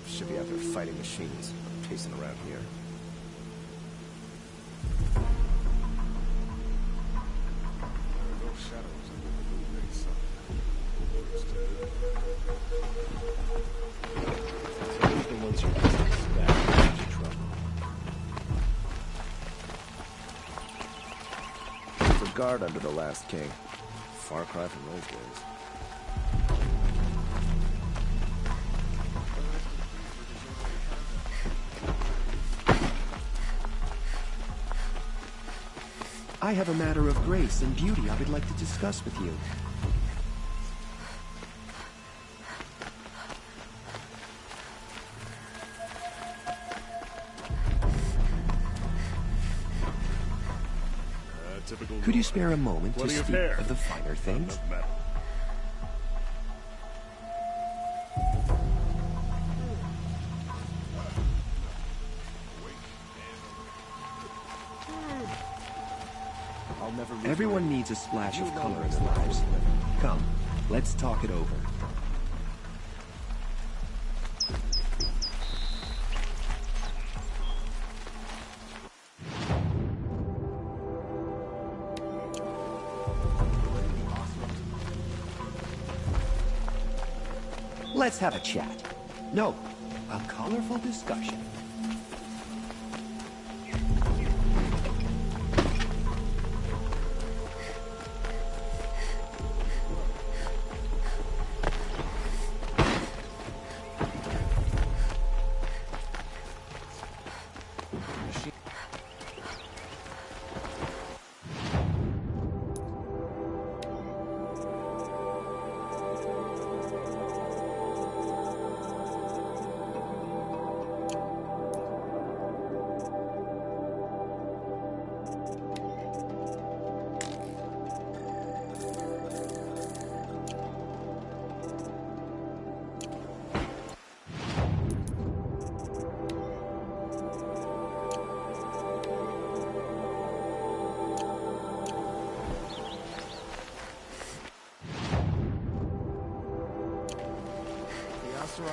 Should be after fighting machines, pacing around here. No shadows under the noonday sun. Words to live by. Even once your business is back, you're in trouble. For guard under the last king. Far cry from those days. I have a matter of grace and beauty I would like to discuss with you. Could you spare a moment to speak of the finer things? Everyone needs a splash of color in their lives. Come, let's talk it over. Let's have a chat. No, a colorful discussion.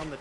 on the...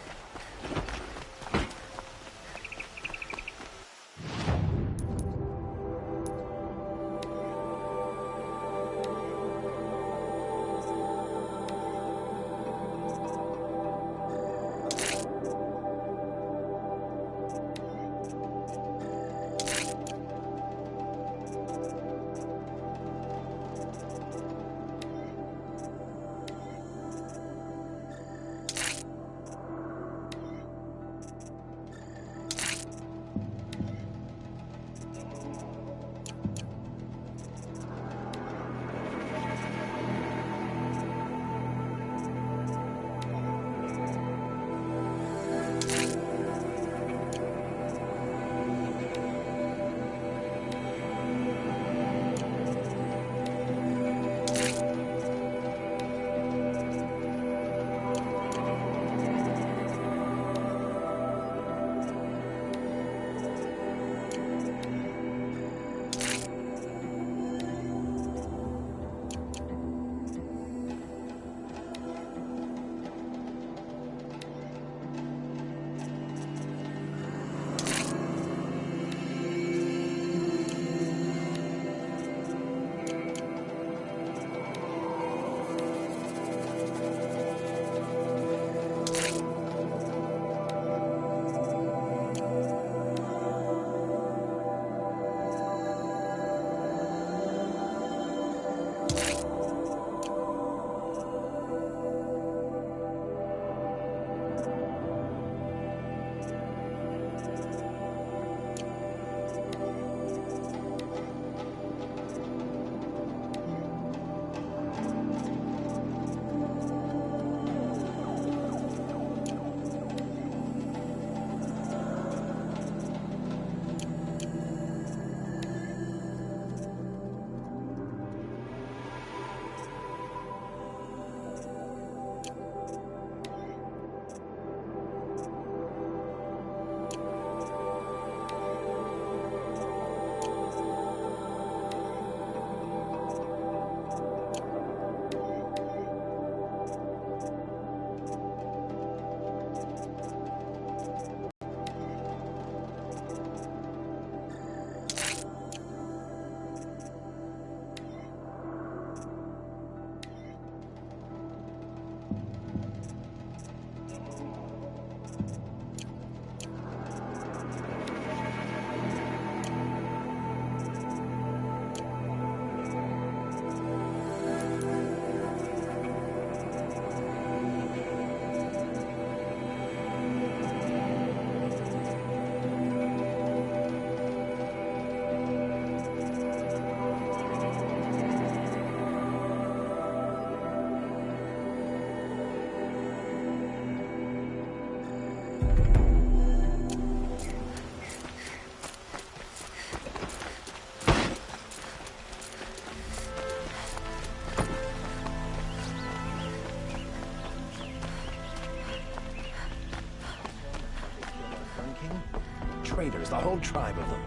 Traitors, the whole tribe of them.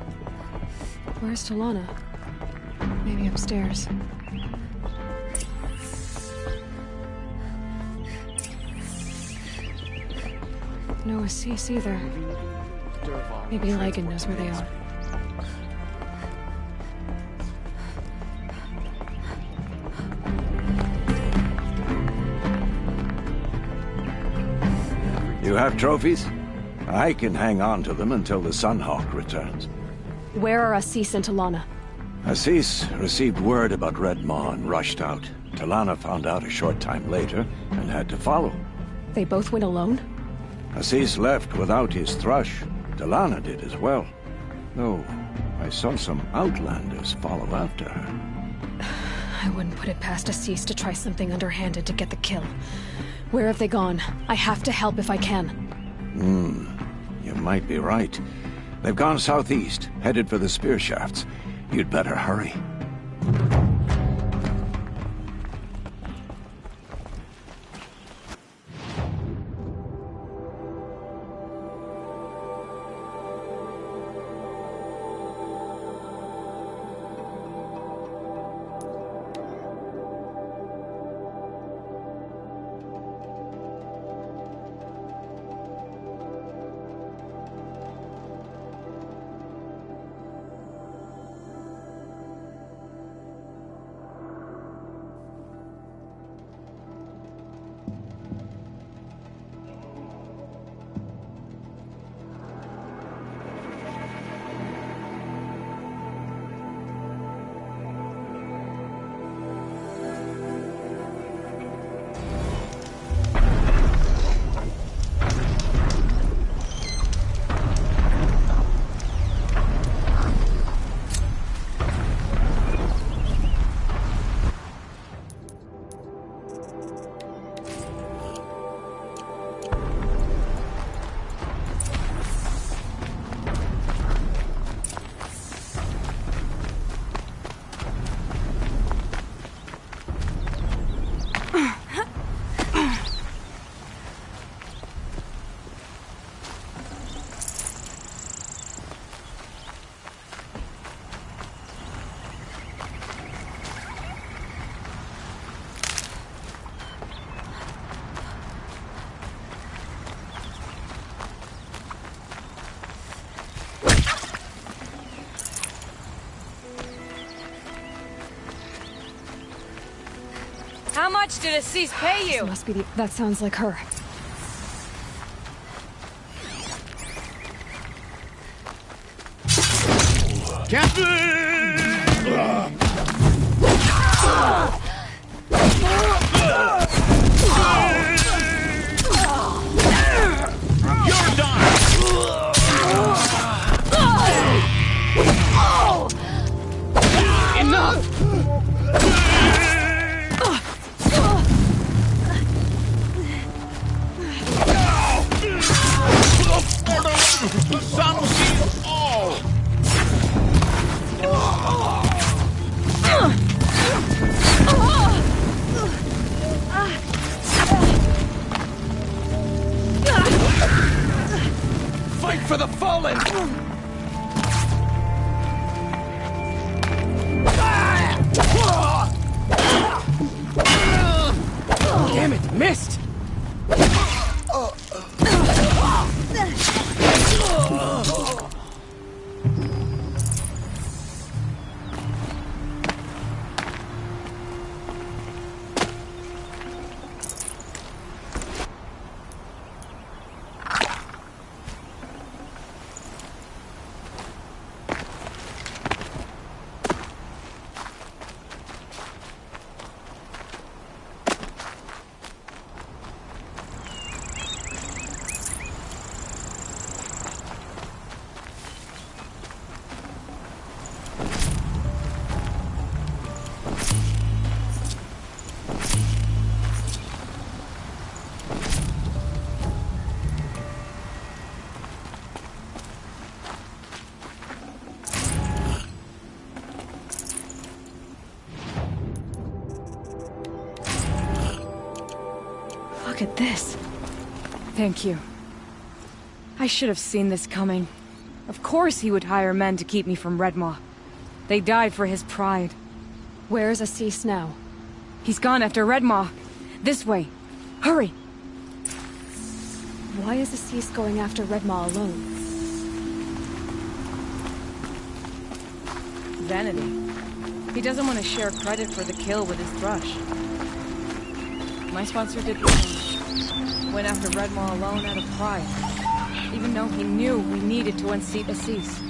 Where's Talana? Maybe upstairs. No Assis either. Maybe Lygan knows where they are. You have trophies? I can hang on to them until the Sunhawk returns. Where are Assis and Talana? Assis received word about Red Maw and rushed out. Talana found out a short time later and had to follow. They both went alone? Assis left without his thrush. Talana did as well. Though, I saw some outlanders follow after her. I wouldn't put it past Assis to try something underhanded to get the kill. Where have they gone? I have to help if I can. You might be right. They've gone southeast, headed for the spear shafts. You'd better hurry. How much did Assis pay you? This must be the... That sounds like her. You're done! Enough! The sun sees all! Fight for the fallen! Damn it, missed! Look at this. Thank you. I should have seen this coming. Of course he would hire men to keep me from Redmaw. They died for his pride. Where's Assis now? He's gone after Redmaw. This way. Hurry! Why is Assis going after Redmaw alone? Vanity. He doesn't want to share credit for the kill with his thrush. My sponsor did the same. Went after Redmaw alone out of pride. Even though he knew we needed to unseat Assis.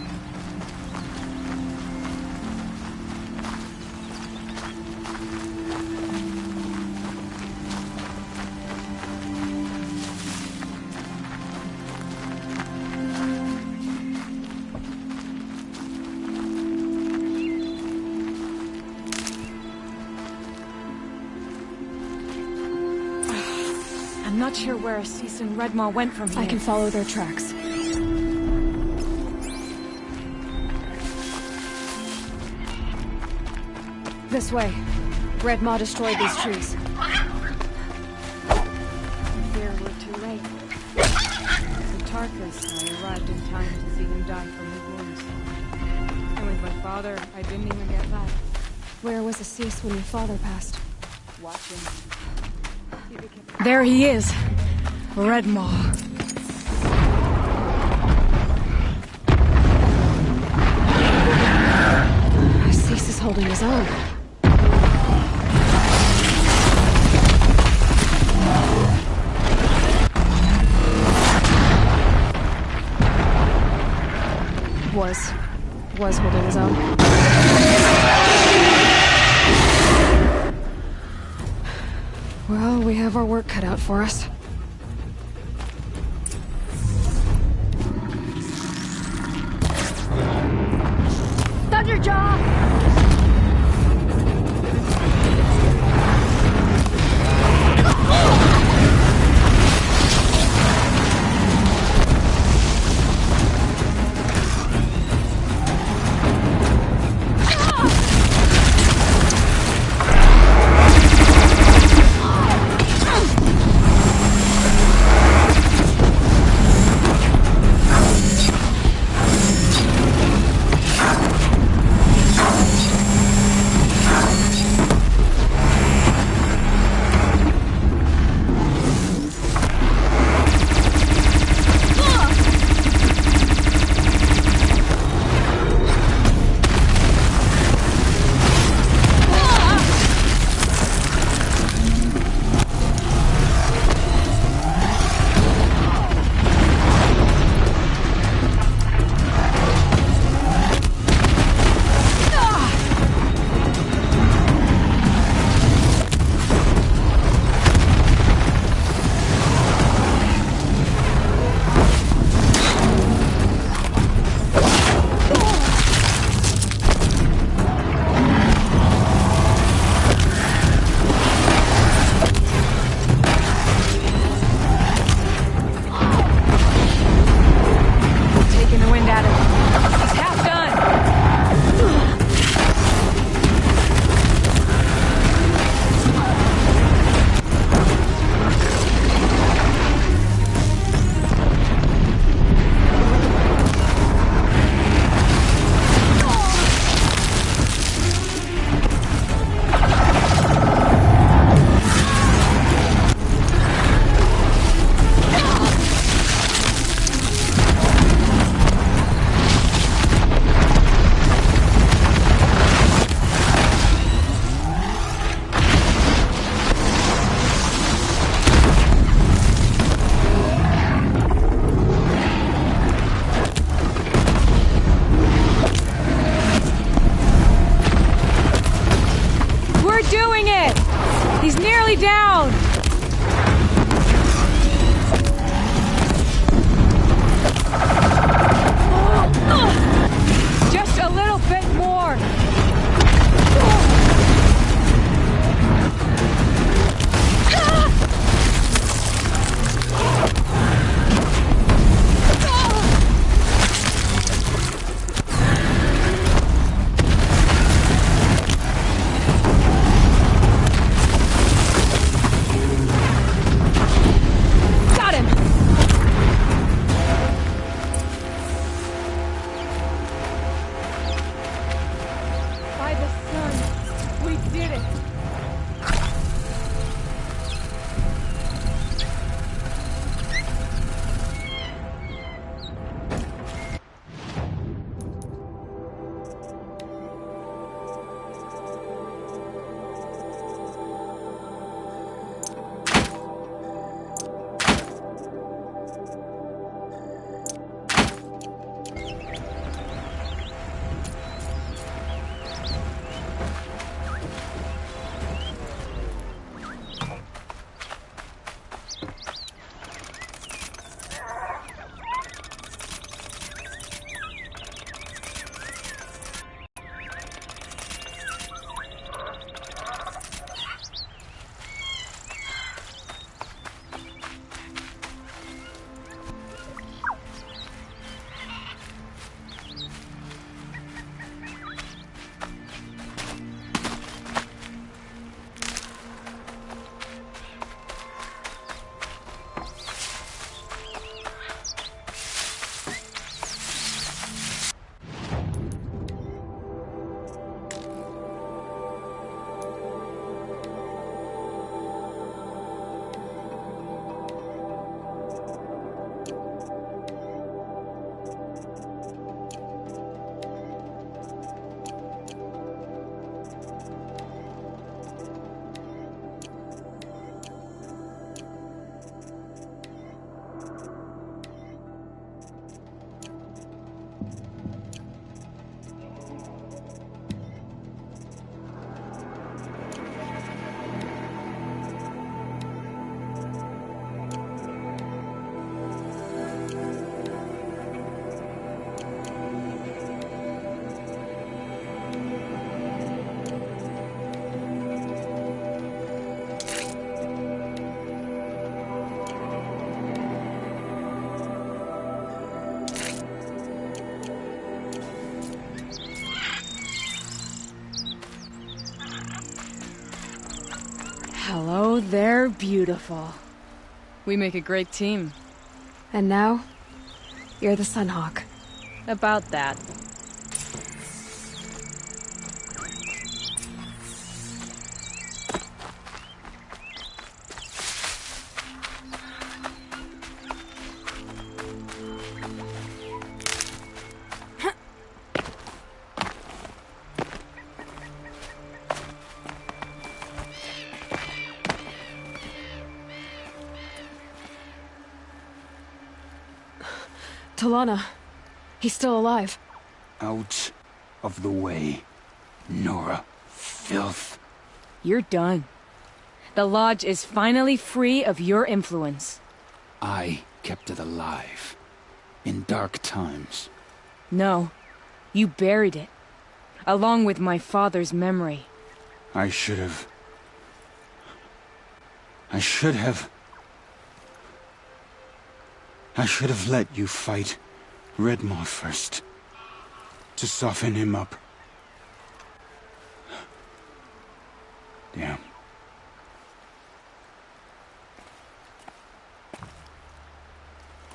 I'm not sure where Assis and Redmaw went from here. I can follow their tracks. This way. Redmaw destroyed these trees. Fear we're too late. With Tarkus, I arrived in time to see him die from his wounds. And with my father, I didn't even get that. Where was Assis when your father passed? Watching. There he is! Redmaw. Assis is holding his own. Was holding his own. Well, we have our work cut out for us. Thunderjaw! Stay down! Just a little bit more! Hello there, beautiful. We make a great team. And now, you're the Sunhawk. About that. T'Lana, he's still alive. Out of the way, Nora. Filth. You're done. The Lodge is finally free of your influence. I kept it alive. In dark times. No. You buried it. Along with my father's memory. I should have let you fight Redmaw first. To soften him up. Damn.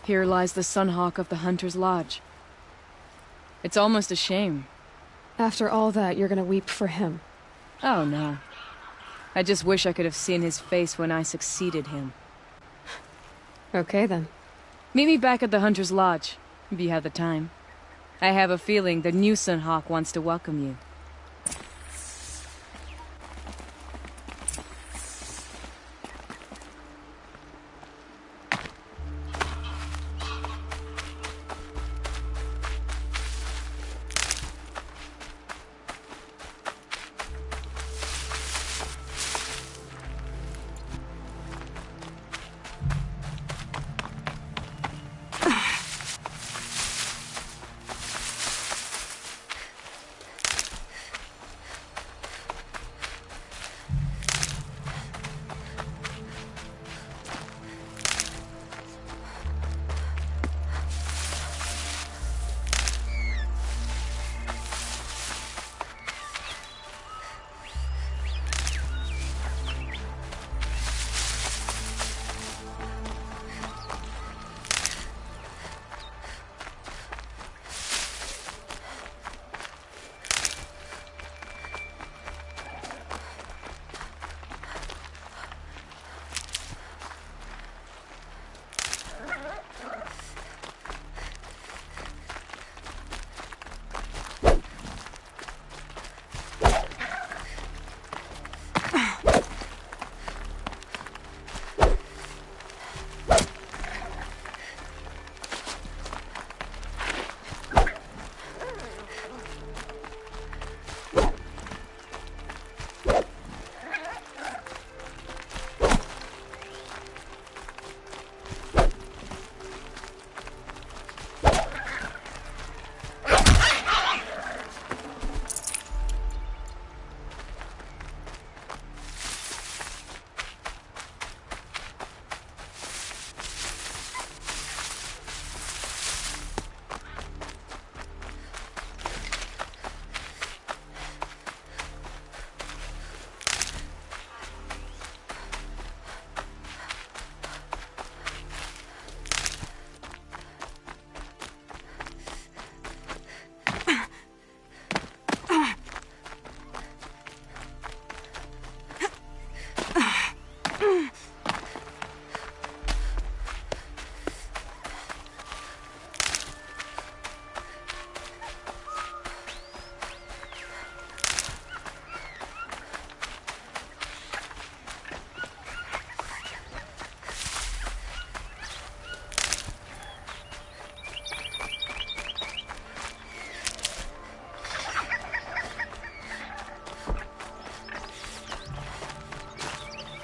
Here lies the Sunhawk of the Hunter's Lodge. It's almost a shame. After all that, you're gonna weep for him. Oh, no. I just wish I could have seen his face when I succeeded him. Okay, then. Meet me back at the Hunter's Lodge, if you have the time. I have a feeling the new Sunhawk wants to welcome you.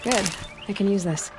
Good. I can use this.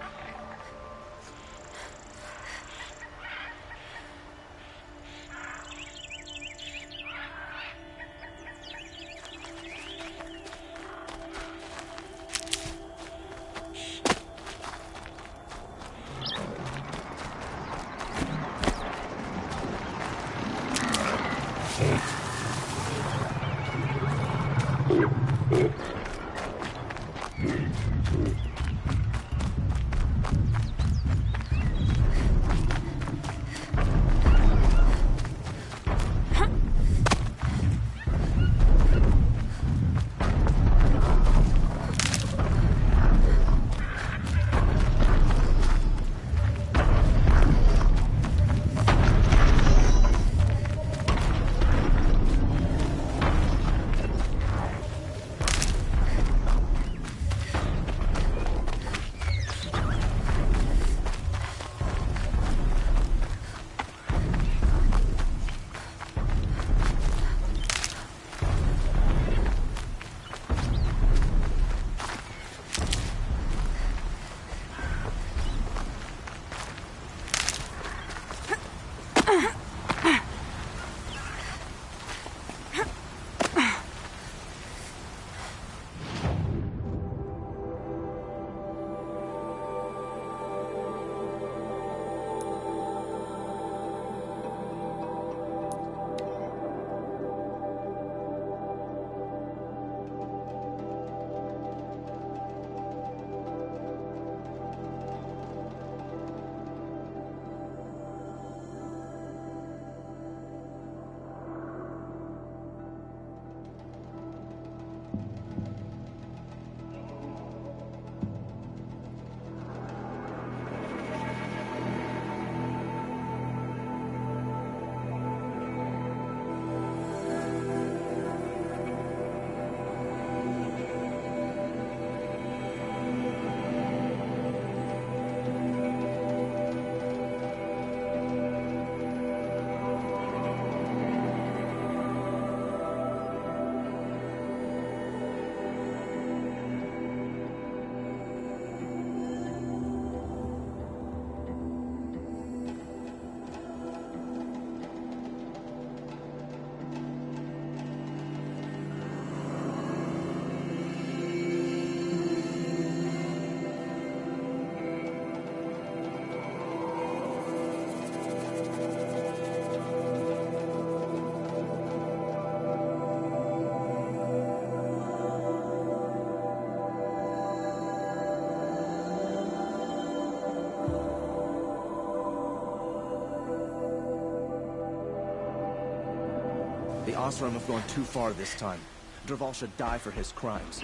The Oseram have gone too far this time. Dervahl should die for his crimes.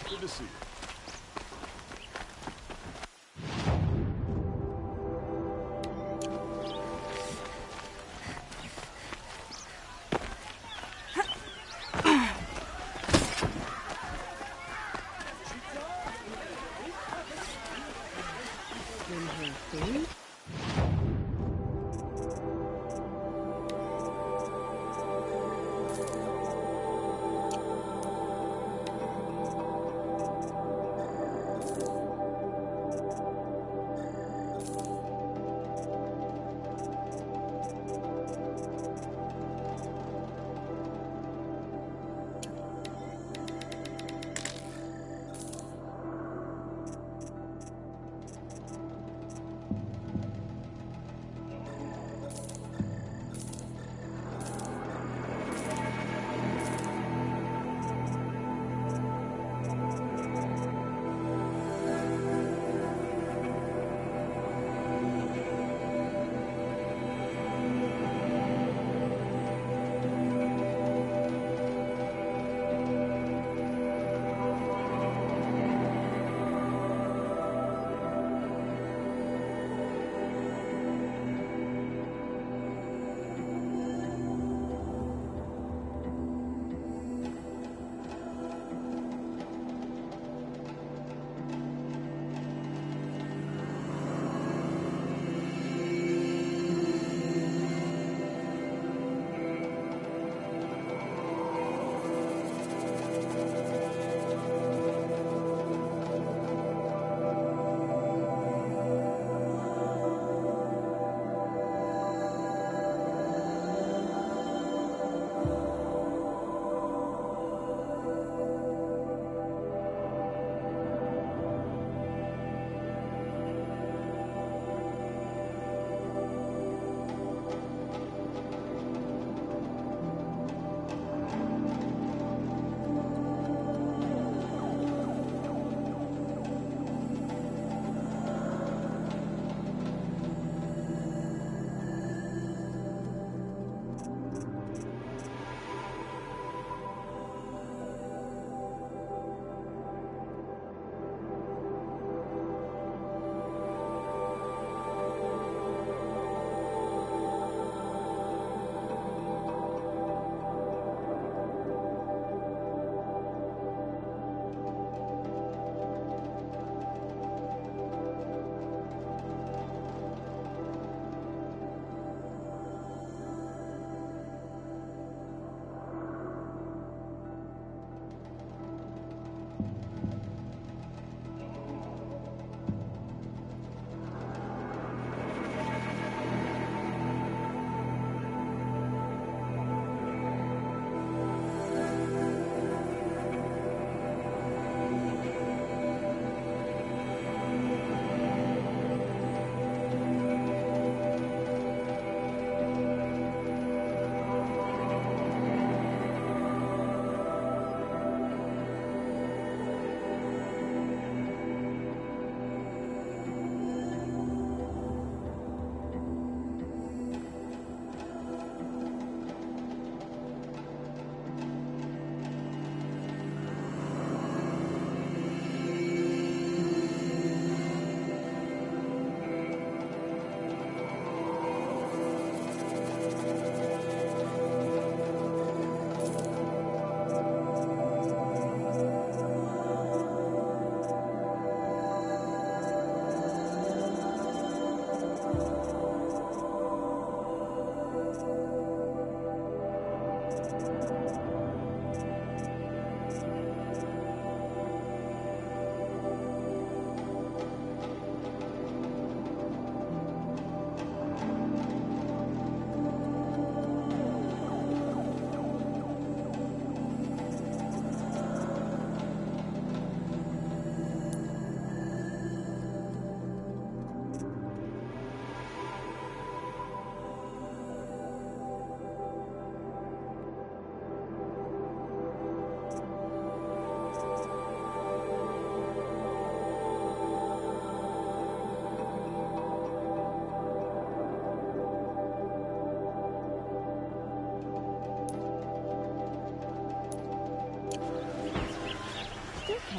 Good to see you.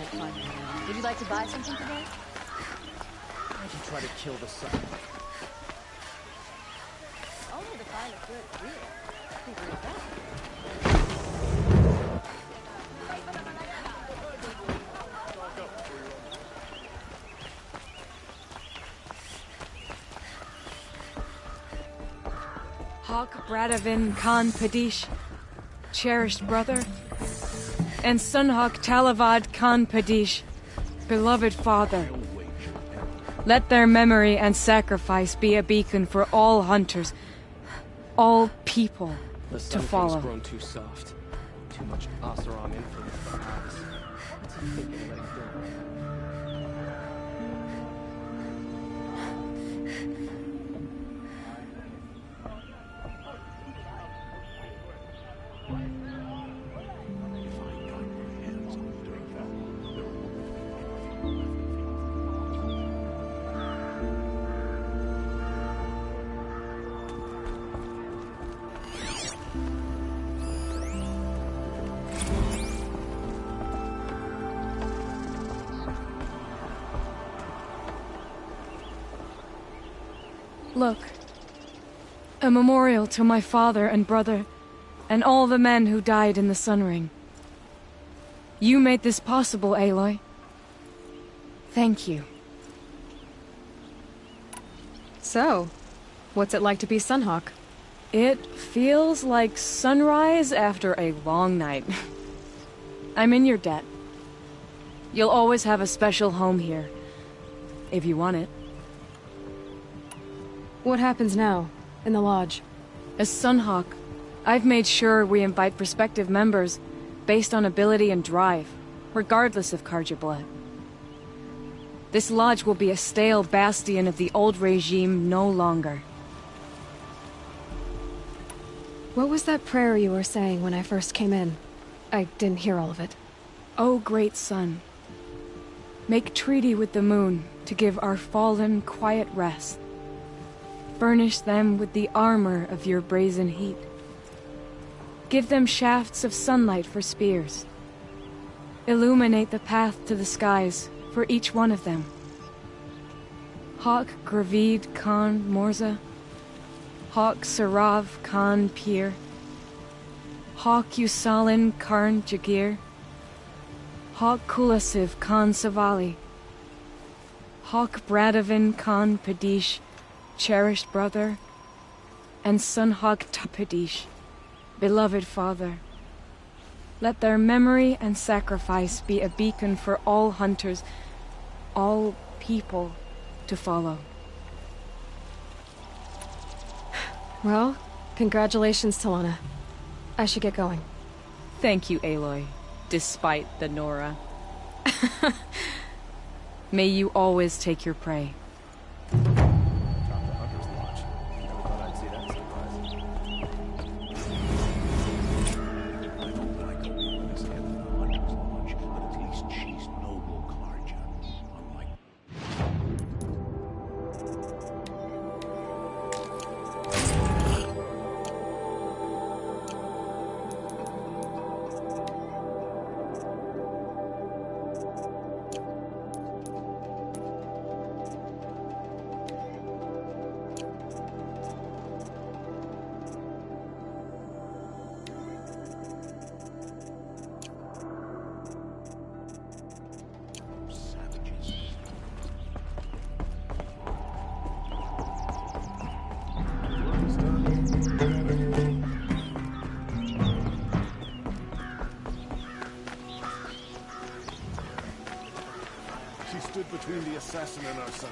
make fun. Would you like to buy something today? Why'd you try to kill the sun? Only to find a good deal. Think we're back. Hawk Bradavin Khan Padish, cherished brother, and Sunhawk Talavad Khan Padish, beloved father. Let their memory and sacrifice be a beacon for all hunters, all people, The to Sun follow. King's grown too soft. Too much Oseram influence behind us. What's he thinking letting go? Look, a memorial to my father and brother, and all the men who died in the Sun Ring. You made this possible, Aloy. Thank you. So, what's it like to be Sunhawk? It feels like sunrise after a long night. I'm in your debt. You'll always have a special home here, if you want it. What happens now, in the lodge? As Sunhawk, I've made sure we invite prospective members based on ability and drive, regardless of Carja blood. This lodge will be a stale bastion of the old regime no longer. What was that prayer you were saying when I first came in? I didn't hear all of it. O great sun, make treaty with the moon to give our fallen quiet rest. Furnish them with the armor of your brazen heat. Give them shafts of sunlight for spears. Illuminate the path to the skies for each one of them. Hawk Gravid Khan Morza, Hawk Sarav Khan Pir, Hawk Usalin Karn Jagir, Hawk Kulasiv Khan Savali, Hawk Bradavin Khan Padish, cherished brother, and Sunhawk Tapadish, beloved father. Let their memory and sacrifice be a beacon for all hunters, all people to follow. Well, congratulations, Talana. I should get going. Thank you, Aloy, despite the Nora. May you always take your prey. She stood between the assassin and our son.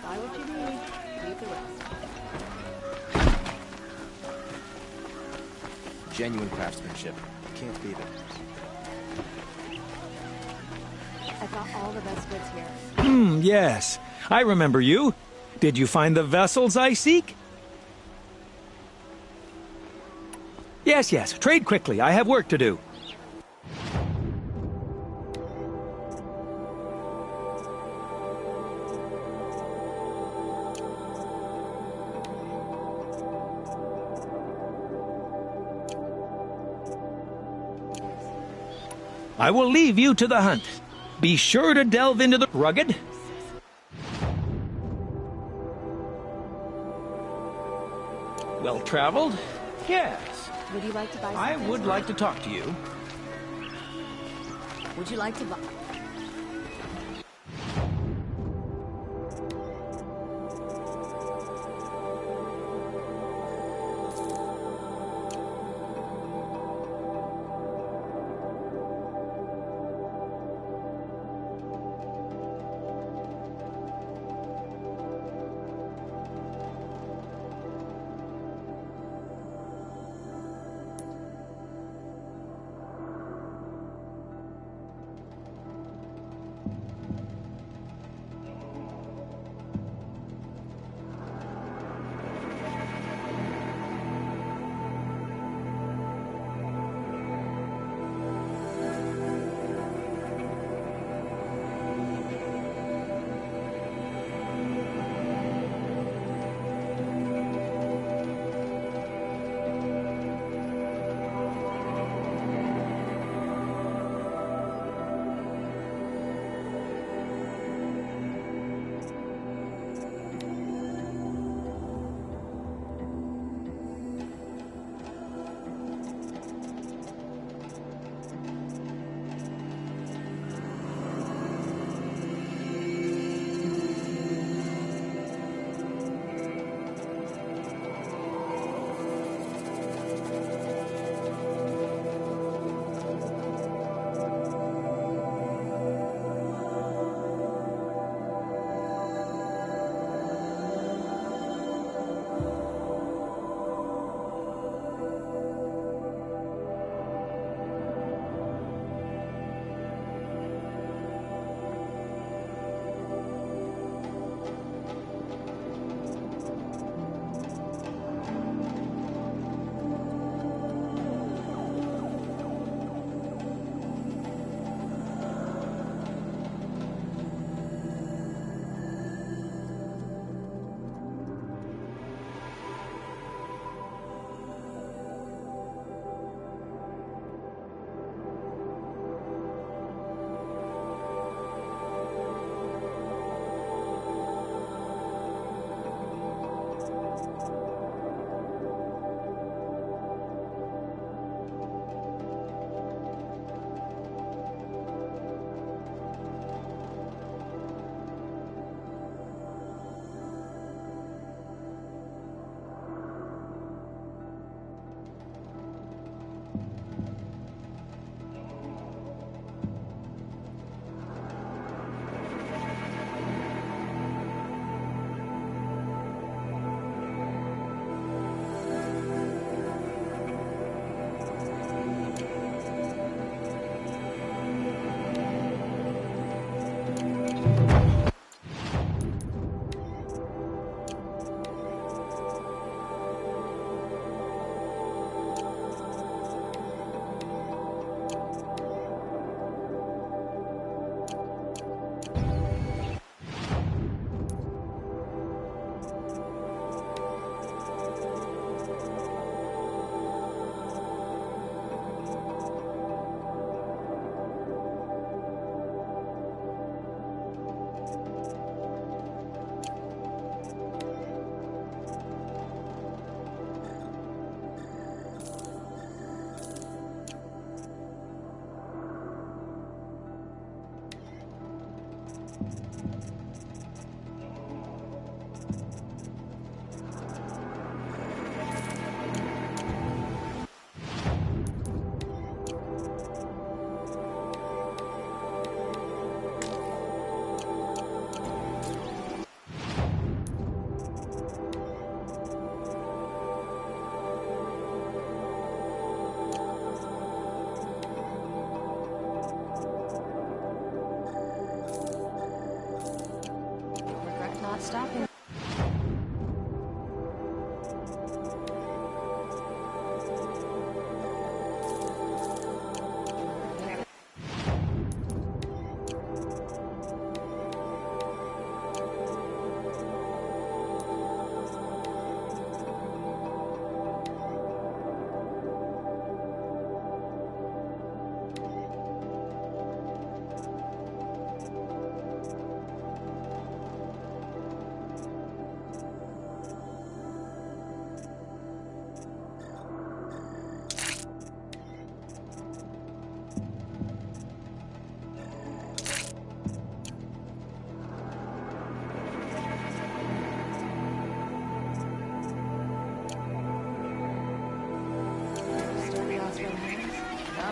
Buy what you need, leave the rest. Genuine craftsmanship. Can't beat it. I've got all the best goods here. Yes. I remember you. Did you find the vessels I seek? Yes, yes. Trade quickly. I have work to do. I will leave you to the hunt. Be sure to delve into the rugged. Well-traveled? Yes. Would you like to buy I something? would like to talk to you. Would you like to buy...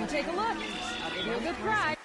take a look. I'll give you a good price.